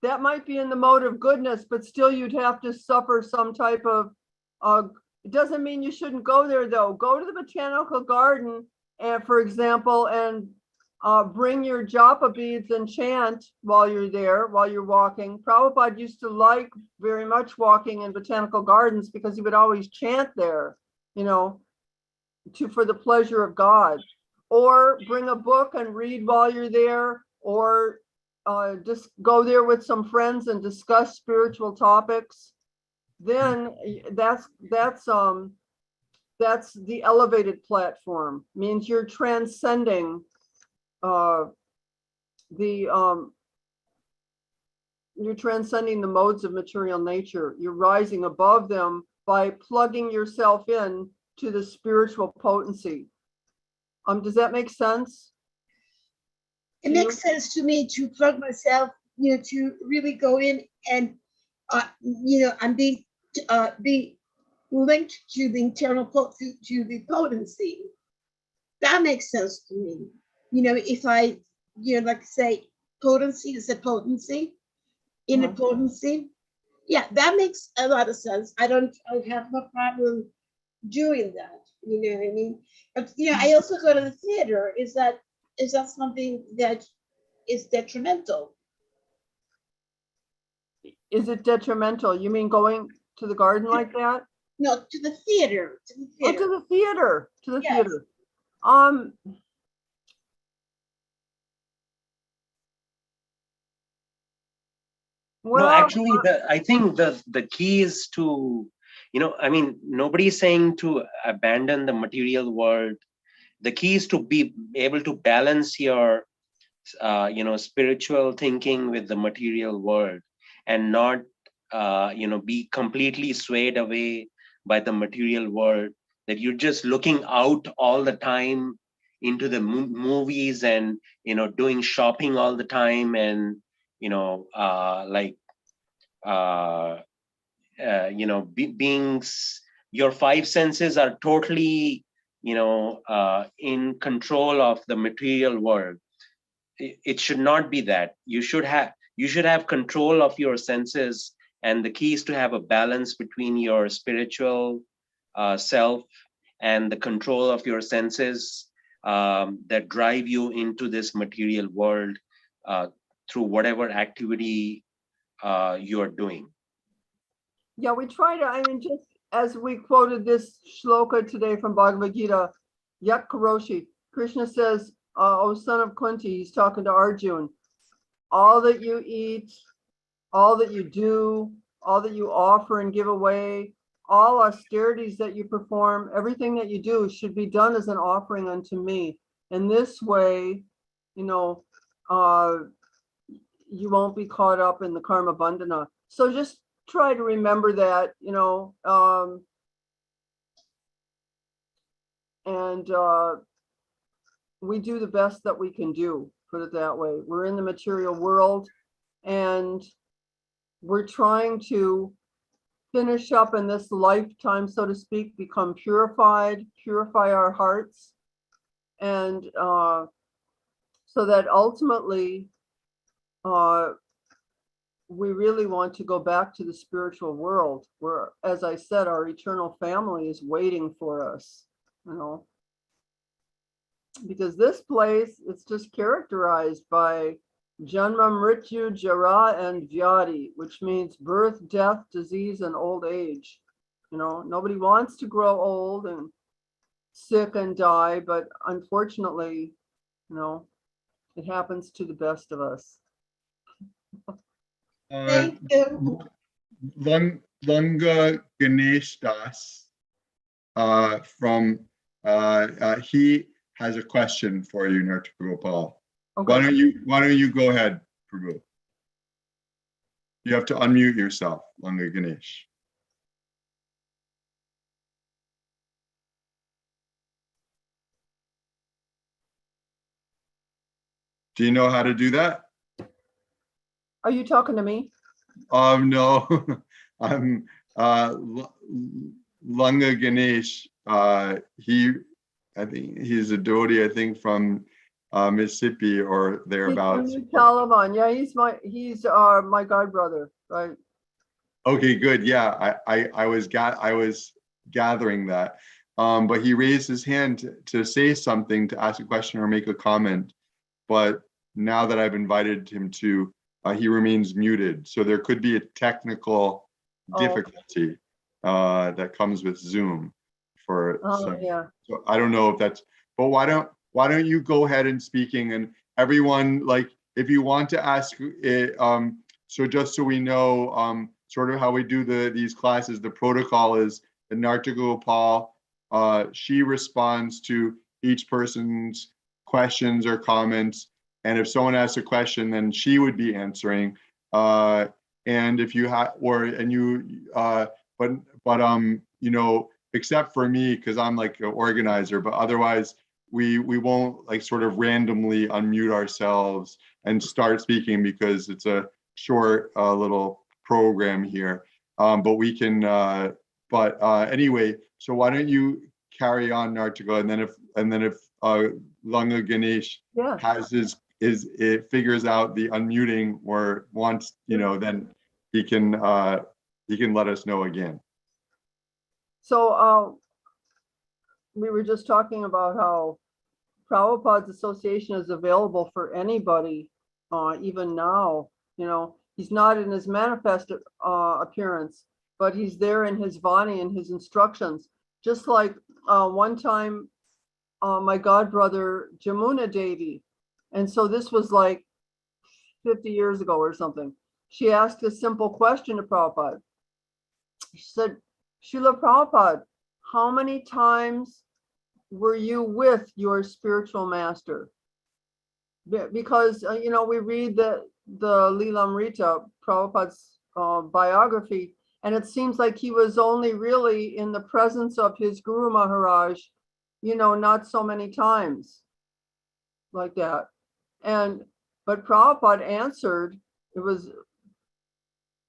that might be in the mode of goodness, but still you'd have to suffer some type of, it doesn't mean you shouldn't go there though. Go to the botanical garden and, for example, and bring your japa beads and chant while you're there, while you're walking. Prabhupada used to like very much walking in botanical gardens because he would always chant there, you know, for the pleasure of God. Or bring a book and read while you're there, or just go there with some friends and discuss spiritual topics. Then that's the elevated platform. Means you're transcending you're transcending the modes of material nature. You're rising above them by plugging yourself in to the spiritual potency. Does that make sense? It makes sense to me to plug myself, you know, to really go in and, you know, and be linked to the internal, to the potency. That makes sense to me. You know, if I, you know, like say potency is a potency, in a potency. Yeah, that makes a lot of sense. I have no problem doing that. You know what I mean? But you know, I also go to the theater. Is that something that is detrimental? Is it detrimental? You mean going to the garden like that? No, to the theater. To the Oh, theater. to the theater. To the Yes. theater. Well, No, actually, I think the key is to, you know, I mean, nobody's saying to abandon the material world. The key is to be able to balance your, you know, spiritual thinking with the material world, and not, you know, be completely swayed away by the material world, that you're just looking out all the time into the movies and, you know, doing shopping all the time, and, you know, you know, beings, your five senses are totally, you know, in control of the material world. It should not be that. You should have control of your senses, and the key is to have a balance between your spiritual self and the control of your senses that drive you into this material world through whatever activity you are doing. yeah, we try to, I mean, just as we quoted this shloka today from Bhagavad-gita, Yak Karoshi, Krishna says, O son of Kunti, he's talking to Arjun, all that you eat, all that you do, all that you offer and give away, all austerities that you perform, everything that you do should be done as an offering unto me. And this way, you know, you won't be caught up in the karma bandhana. So just try to remember that, you know, and we do the best that we can do, put it that way. We're in the material world and we're trying to finish up in this lifetime, so to speak, become purified, purify our hearts. And so that ultimately, we really want to go back to the spiritual world where, as I said, our eternal family is waiting for us, you know, because this place, it's just characterized by Janma, Mrityu, Jara, and Vyadi, which means birth, death, disease, and old age. You know, nobody wants to grow old and sick and die, but unfortunately, you know, it happens to the best of us. Thank you. Langa Ganesh Das from he has a question for you, Nartaka Gopal. Okay. Why don't you go ahead, Prabhu? You have to unmute yourself, Langa Ganesh. Do you know how to do that? Are you talking to me? No, I'm Langa Ganesh. I think he's a devotee, I think from Mississippi or thereabouts. He's Taliban. Yeah, he's my god brother, right? Okay, good. Yeah, I was gathering that. But he raised his hand to say something, to ask a question or make a comment. But now that I've invited him to, he remains muted. So there could be a technical difficulty that comes with Zoom for some. Yeah. So I don't know if that's, but why don't you go ahead and speaking, and everyone, like, if you want to ask it, so just so we know, sort of how we do these classes, the protocol is the Nartaka Gopal, she responds to each person's questions or comments. And if someone asks a question, then she would be answering. And if you have, you know, except for me, because I'm like an organizer, but otherwise we won't like sort of randomly unmute ourselves and start speaking because it's a short little program here. But we can, anyway, so why don't you carry on, Nartaka, and then if Langa Ganesh has it figures out the unmuting or wants, you know, then he can let us know again. So we were just talking about how Prabhupada's association is available for anybody, even now. You know, he's not in his manifest appearance, but he's there in his Vani and his instructions. Just like one time, my godbrother Jamuna Devi, and so this was like 50 years ago or something. She asked a simple question to Prabhupada. She said, Srila Prabhupada, how many times were you with your spiritual master? Because, you know, we read the Lilamrita, Prabhupada's biography, and it seems like he was only really in the presence of his Guru Maharaj, you know, not so many times like that. But Prabhupada answered, it was,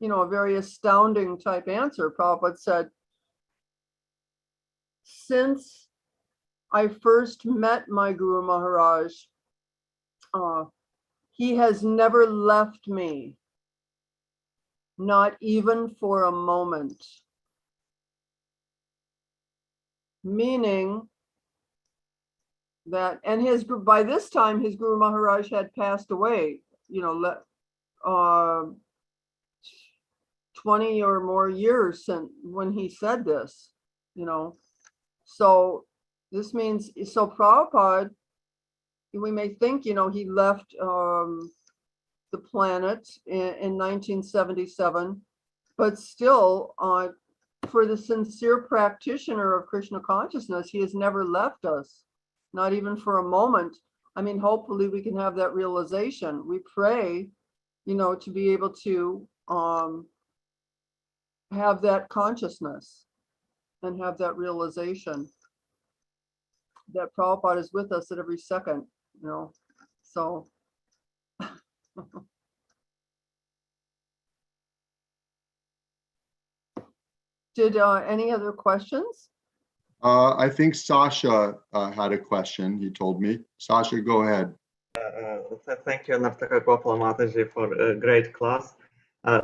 you know, a very astounding type answer. Prabhupada said, since I first met my Guru Maharaj, he has never left me, not even for a moment. Meaning that, and by this time, his Guru Maharaj had passed away, you know, 20 or more years since when he said this, you know. So this means, so Prabhupada, we may think, you know, he left the planet in 1977, but still for the sincere practitioner of Krishna consciousness, he has never left us, not even for a moment. I mean, hopefully we can have that realization. We pray, you know, to be able to have that consciousness and have that realization that Prabhupada is with us at every second, you know, so. Did any other questions? I think Sasha had a question, he told me. Sasha, go ahead. Thank you, Nartaka Gopala Mataji, for a great class.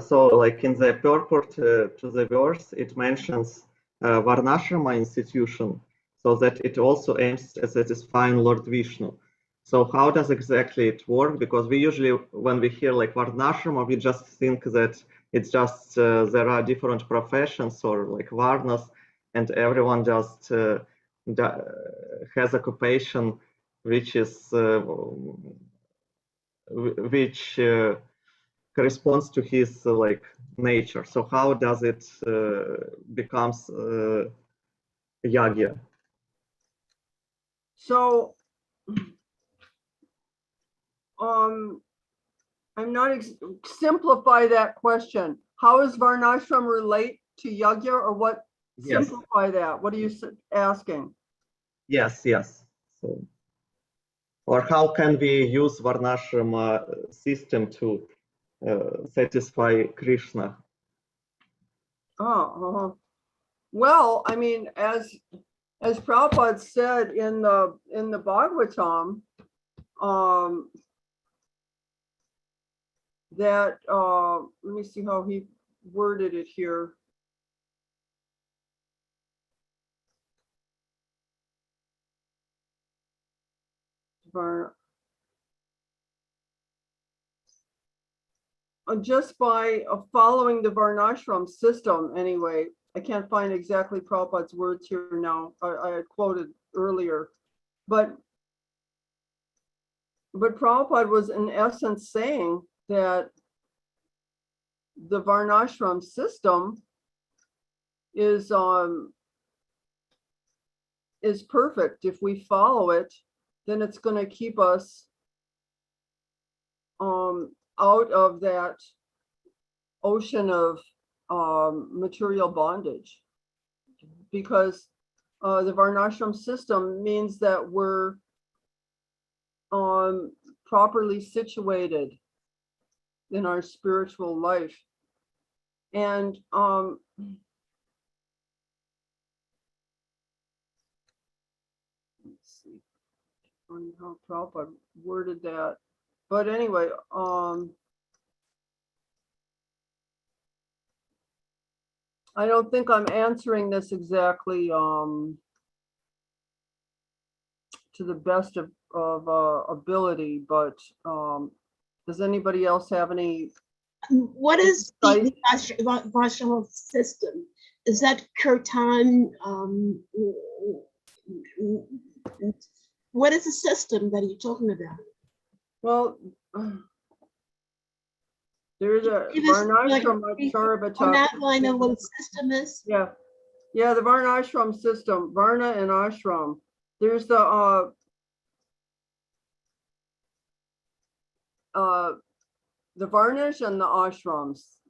So, like in the purport to the verse, it mentions Varnasrum institution, so that it also aims at satisfying Lord Vishnu. So, how does exactly it work? Because we usually, when we hear like Varnasrum, we just think that it's just there are different professions or like Varnas, and everyone just has occupation which is which corresponds to his like nature. So how does it becomes Yagya? So, I'm not simplify that question. How does Varnashram relate to Yagya, or what? Yes. Simplify that. What are you asking? Yes, yes. So, or how can we use Varnashram system to satisfy Krishna? Oh, well, I mean, as Prabhupada said in the Bhagavatam, that let me see how he worded it here. Just by following the Varnashram system, anyway. I can't find exactly Prabhupada's words here now. I had quoted earlier, but Prabhupada was in essence saying that the Varnashram system is perfect. If we follow it, then it's going to keep us out of that ocean of material bondage, because the Varnashram system means that we're properly situated in our spiritual life. And let's see on how Prabhupada worded that. But anyway, I don't think I'm answering this exactly to the best of ability, but does anybody else have any? What is the Varnashram system? Is that kirtan? What is the system that you're talking about? Well, there's a Varnashram Acharya On that line of what the system is? Yeah, the Varnashram system, Varna and Ashram. There's the Varnish and the Ashrams.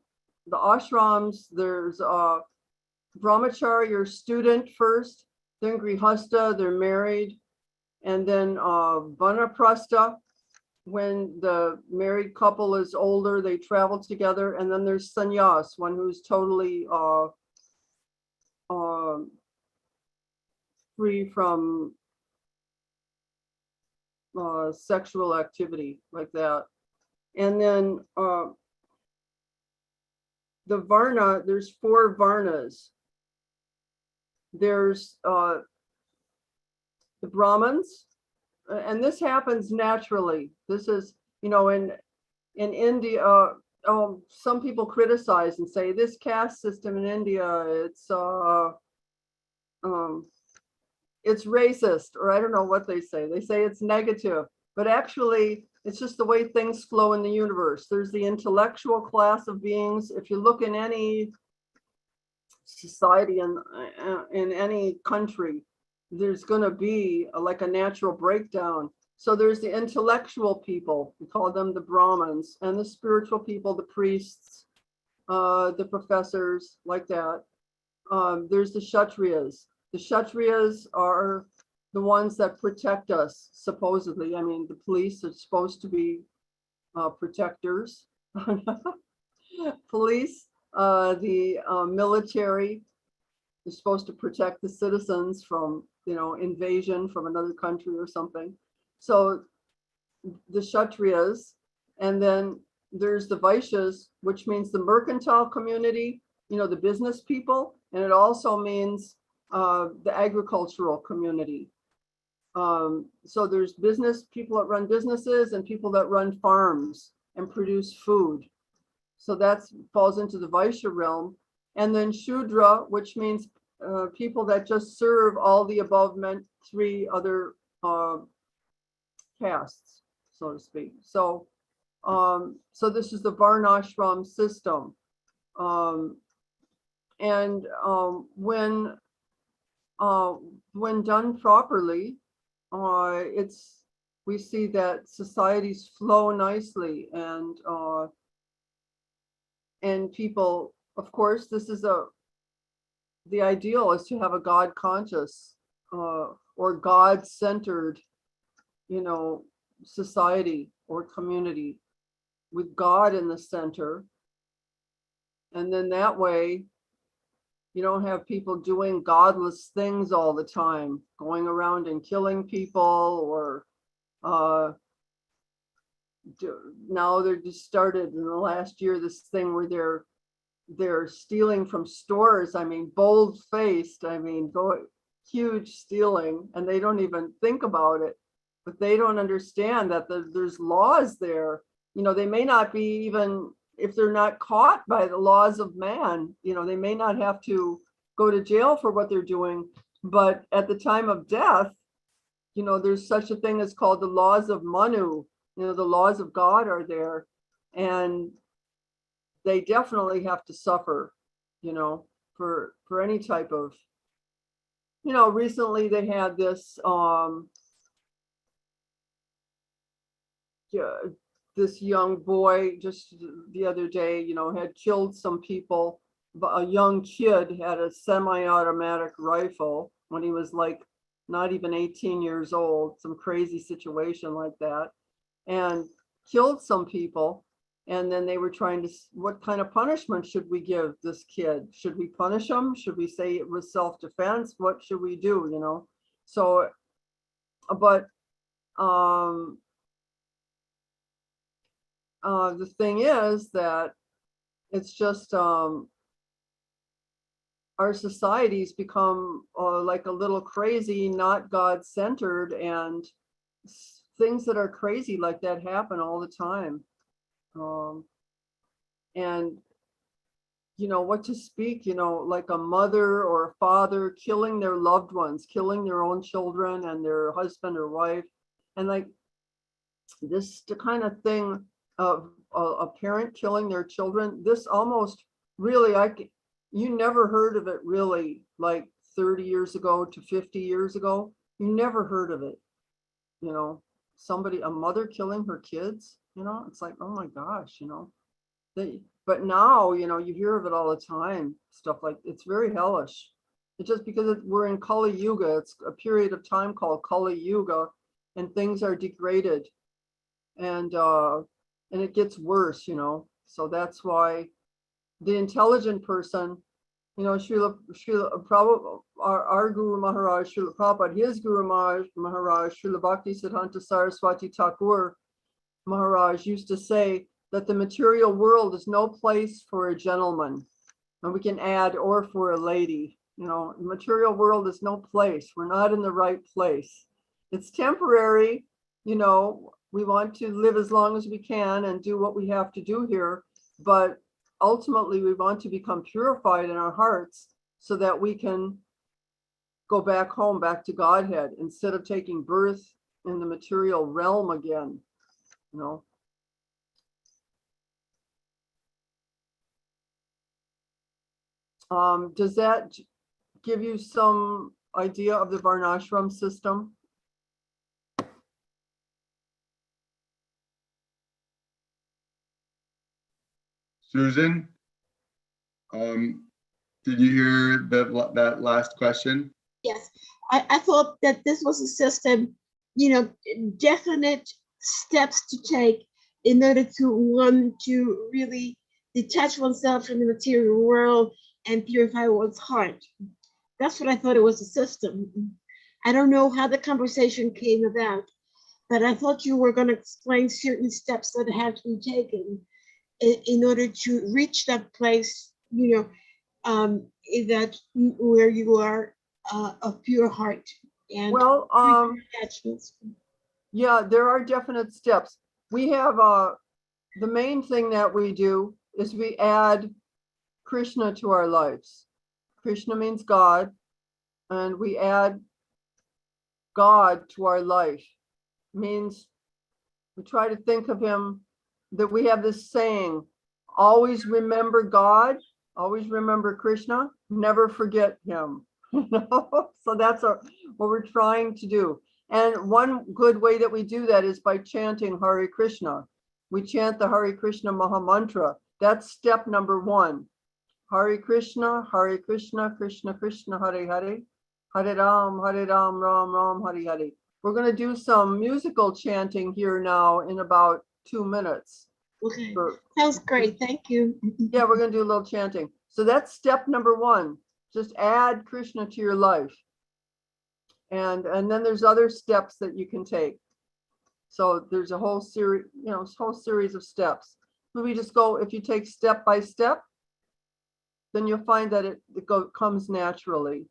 The Ashrams, there's Brahmachari, your student first, then Grihastha, they're married, and then Vanaprastha, when the married couple is older, they travel together, and then there's Sannyas, one who's totally free from sexual activity like that. And then the Varna, there's 4 Varnas. There's the Brahmins, and this happens naturally. This is, you know, in India, some people criticize and say this caste system in India, it's racist, or I don't know what they say. They say it's negative, but actually it's just the way things flow in the universe. There's the intellectual class of beings. If you look in any society in any country, there's going to be like a natural breakdown. So there's the intellectual people, we call them the Brahmins, and the spiritual people, the priests, the professors, like that. There's the Kshatriyas. The Kshatriyas are the ones that protect us, supposedly. I mean, the police are supposed to be protectors. Police, the military is supposed to protect the citizens from, invasion from another country or something. So the Kshatriyas, and then there's the Vaishyas, which means the mercantile community, the business people, and it also means the agricultural community. So there's business people that run businesses and people that run farms and produce food. So that falls into the Vaishya realm. And then Shudra, which means people that just serve all the above meant three other castes, so to speak. So so this is the Varnashram system. When done properly, we see that societies flow nicely, and people, of course, this is the ideal is to have a God conscious or God centered, society or community with God in the center. And then that way, you don't have people doing godless things all the time, going around and killing people, or now they're just started in the last year this thing where they're stealing from stores. I mean, bold-faced, huge stealing, and they don't even think about it. But they don't understand that there's laws there. They may not be, even if they're not caught by the laws of man, they may not have to go to jail for what they're doing. But at the time of death, there's such a thing as called the laws of Manu. The laws of God are there, and they definitely have to suffer, for any type of, recently they had this, this young boy just the other day, had killed some people. A young kid had a semi-automatic rifle when he was like not even 18 years old, some crazy situation like that, and killed some people. And then they were trying to, what kind of punishment should we give this kid? Should we punish him? Should we say it was self-defense? What should we do, So, but the thing is that it's just our societies become like a little crazy, not God-centered, and things that are crazy like that happen all the time. And what to speak, like a mother or a father killing their loved ones, killing their own children and their husband or wife, and like this the kind of thing of a parent killing their children. This almost really, you never heard of it really, like 30 years ago to 50 years ago. You never heard of it. A mother killing her kids, it's like, oh my gosh, but now, you hear of it all the time, stuff like, it's very hellish. It's just because we're in Kali Yuga. It's a period of time called Kali Yuga, and things are degraded, and it gets worse, so that's why the intelligent person, Srila Prabhupada, our Guru Maharaj, Srila Prabhupada, his Guru Maharaj, Srila Bhakti Siddhanta Saraswati Thakur Maharaj used to say that the material world is no place for a gentleman, and we can add, or for a lady. The material world is no place. We're not in the right place. It's temporary. We want to live as long as we can and do what we have to do here, but ultimately we want to become purified in our hearts so that we can go back home, back to Godhead, instead of taking birth in the material realm again. Does that give you some idea of the Varnasrum system? Susan, did you hear that last question? Yes, I thought that this was a system, definite steps to take in order to really detach oneself from the material world and purify one's heart. That's what I thought it was a system. I don't know how the conversation came about, but I thought you were going to explain certain steps that have to be taken in order to reach that place, that where you are of pure heart and Well, attachments. yeah, there are definite steps. We have the main thing that we do is we add Krishna to our lives. Krishna means God, and we add God to our life. Means we try to think of him, that we have this saying, always remember God, always remember Krishna, never forget him. So that's what we're trying to do. And one good way that we do that is by chanting Hare Krishna. We chant the Hare Krishna Maha Mantra. That's step number 1. Hare Krishna, Krishna Krishna, Hare Hare, Hare Ram, Ram Ram, Hare Hare. We're going to do some musical chanting here now in about 2 minutes. Okay, sounds great. Thank you. Yeah, we're going to do a little chanting. So that's step number 1. Just add Krishna to your life. And then there's other steps that you can take. So there's a whole series, of steps. So we just go, if you take step by step, then you'll find that it comes naturally.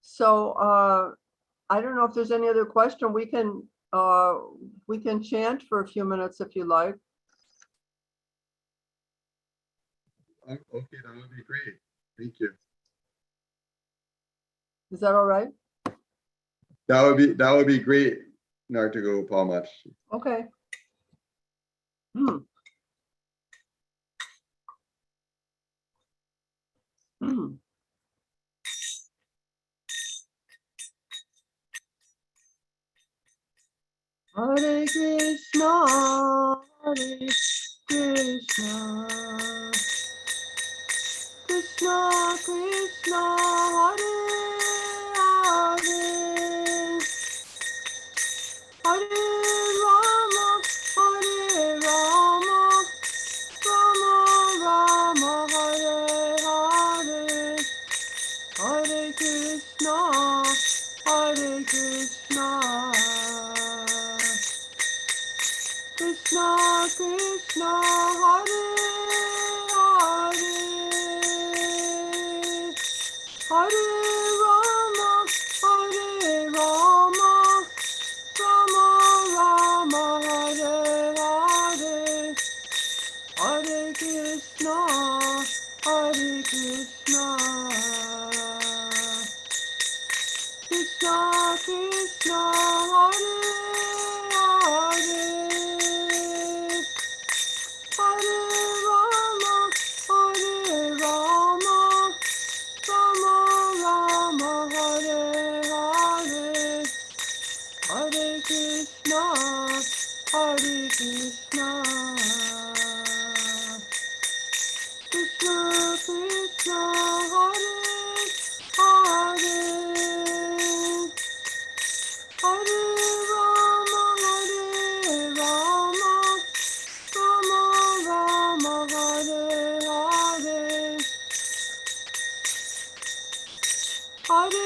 So I don't know if there's any other question. We can chant for a few minutes if you like. Okay, that would be great. Thank you. Is that all right? That would be great, Nartaka Gopala Mataji. Okay. Hare Krishna, Hare Krishna, Krishna Krishna, Hare Hare, Hare Rama, Hare Rama, Rama Rama, Hare Hare, Hare Krishna, Hare Krishna, Krishna Krishna, Hare Hare, Hare Rama, Hare Rama, Rama Rama, Hare Hare, Hare Krishna, Hare Krishna, Krishna Krishna, Hare Hare, Hare Rama, Hare Rama, Rama Rama, Hare Hare, Hare Krishna, Hare Krishna, Krishna Krishna, Hare Hare, Hare Rama, Hare Rama, Rama Rama, Hare Hare, Hare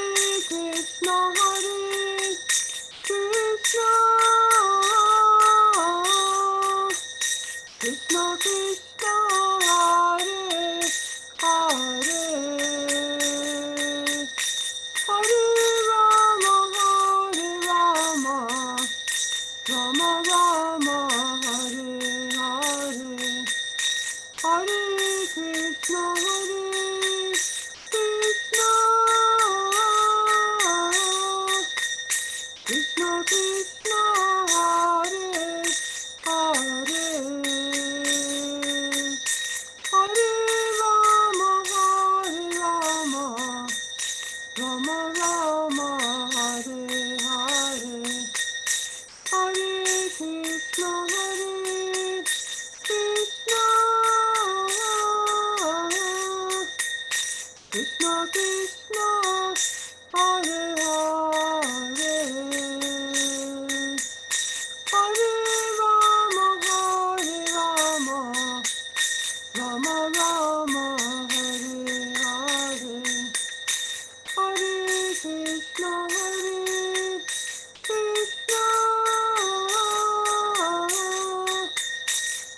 Krishna, Hare Krishna, Krishna Krishna, Hare Hare, Hare Rama, Hare Rama, Rama Rama, Hare Hare, Hare Krishna, Hare Krishna, Krishna Krishna, Hare Hare,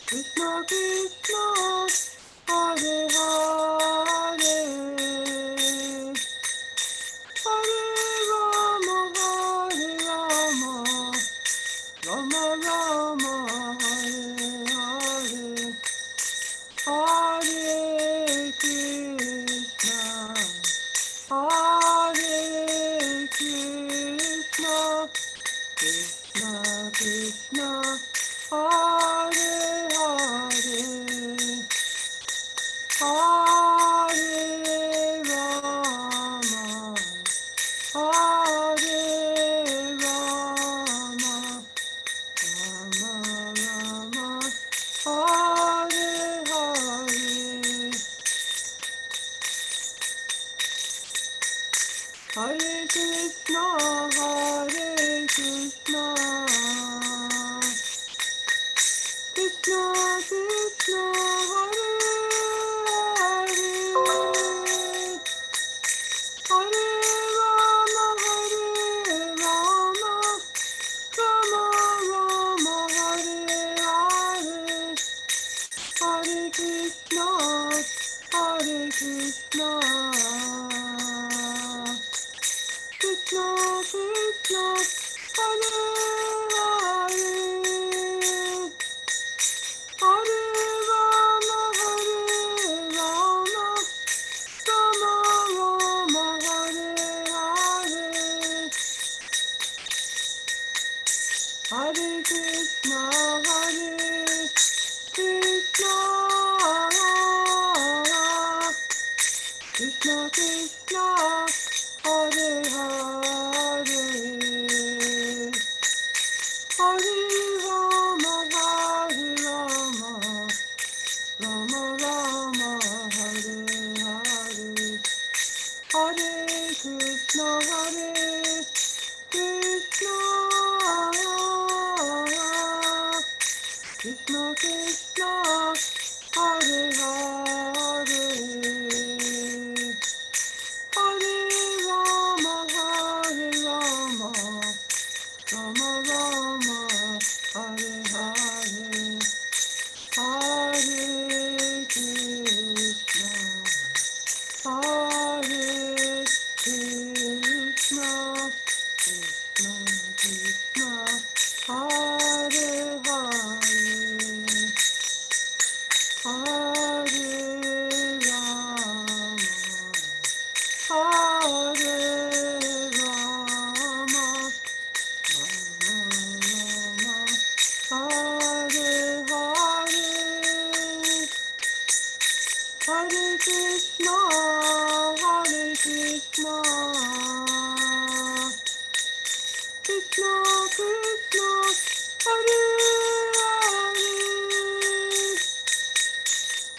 Krishna Krishna, Hare Hare, Hare Rama, Hare Rama, Rama Rama, Hare Hare, Hare Krishna, Hare Krishna, Krishna Krishna, Hare Hare, Hare Rama, Hare Rama, Rama Rama, Hare Hare, Hare Krishna, Hare Krishna, Krishna Krishna, Hare Hare, Hare Rama, Hare Rama, Rama Rama, Hare Hare, Hare Krishna, Hare Krishna, Krishna Krishna, Hare Hare, Hare Rama, Hare Rama, Rama Rama, Hare Hare, Hare Krishna, Hare Krishna, Krishna Krishna, Hare Hare, Hare Rama, Hare Rama, Rama Rama, Hare Hare, Hare Krishna, Hare Krishna, Krishna Krishna, Hare Hare, Hare Rama, Hare Rama, Rama Rama, Hare Hare, Hare Krishna, Hare Krishna, Krishna Krishna, Hare Hare, Hare Rama, Hare Rama, Rama Rama, Hare Hare, Hare Krishna, Hare Krishna, Krishna Krishna, Hare Hare,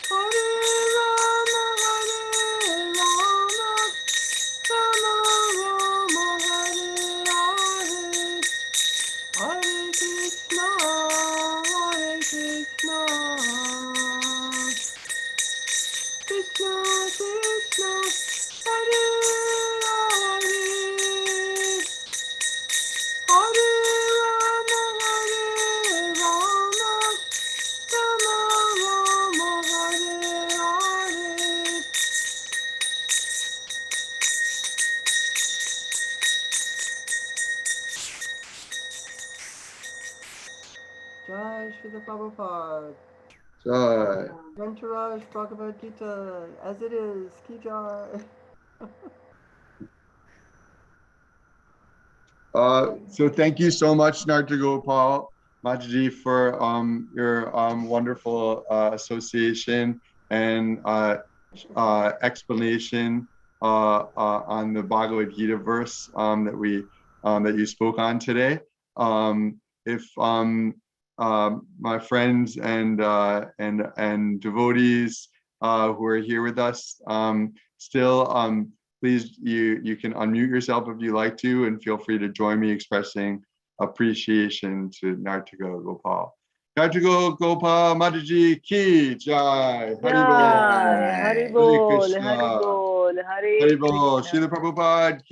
Hare Rama, Hare Rama, Rama Rama, Hare Hare, Hare Krishna, Hare Krishna, Krishna Krishna, Hare Hare, Hare Rama, Hare Rama, Rama Rama, Hare Hare, Jai Srila Prabhupada, Jai. Venturaj Bhagavad-gita As It Is, Ki Jai. So thank you so much, Nartaka Gopala Mataji, for your wonderful association and explanation on the Bhagavad-gita verse that you spoke on today. If my friends and devotees who are here with us still, please, you can unmute yourself if you like to, and feel free to join me expressing appreciation to Nartaka Gopal. Nartaka Gopal Mataji ki jai. Hari Bol. Jai, Hari Hare Bol, Krishna. Hari Bol, Hare Hari Bol. Krishna. Srila Prabhupada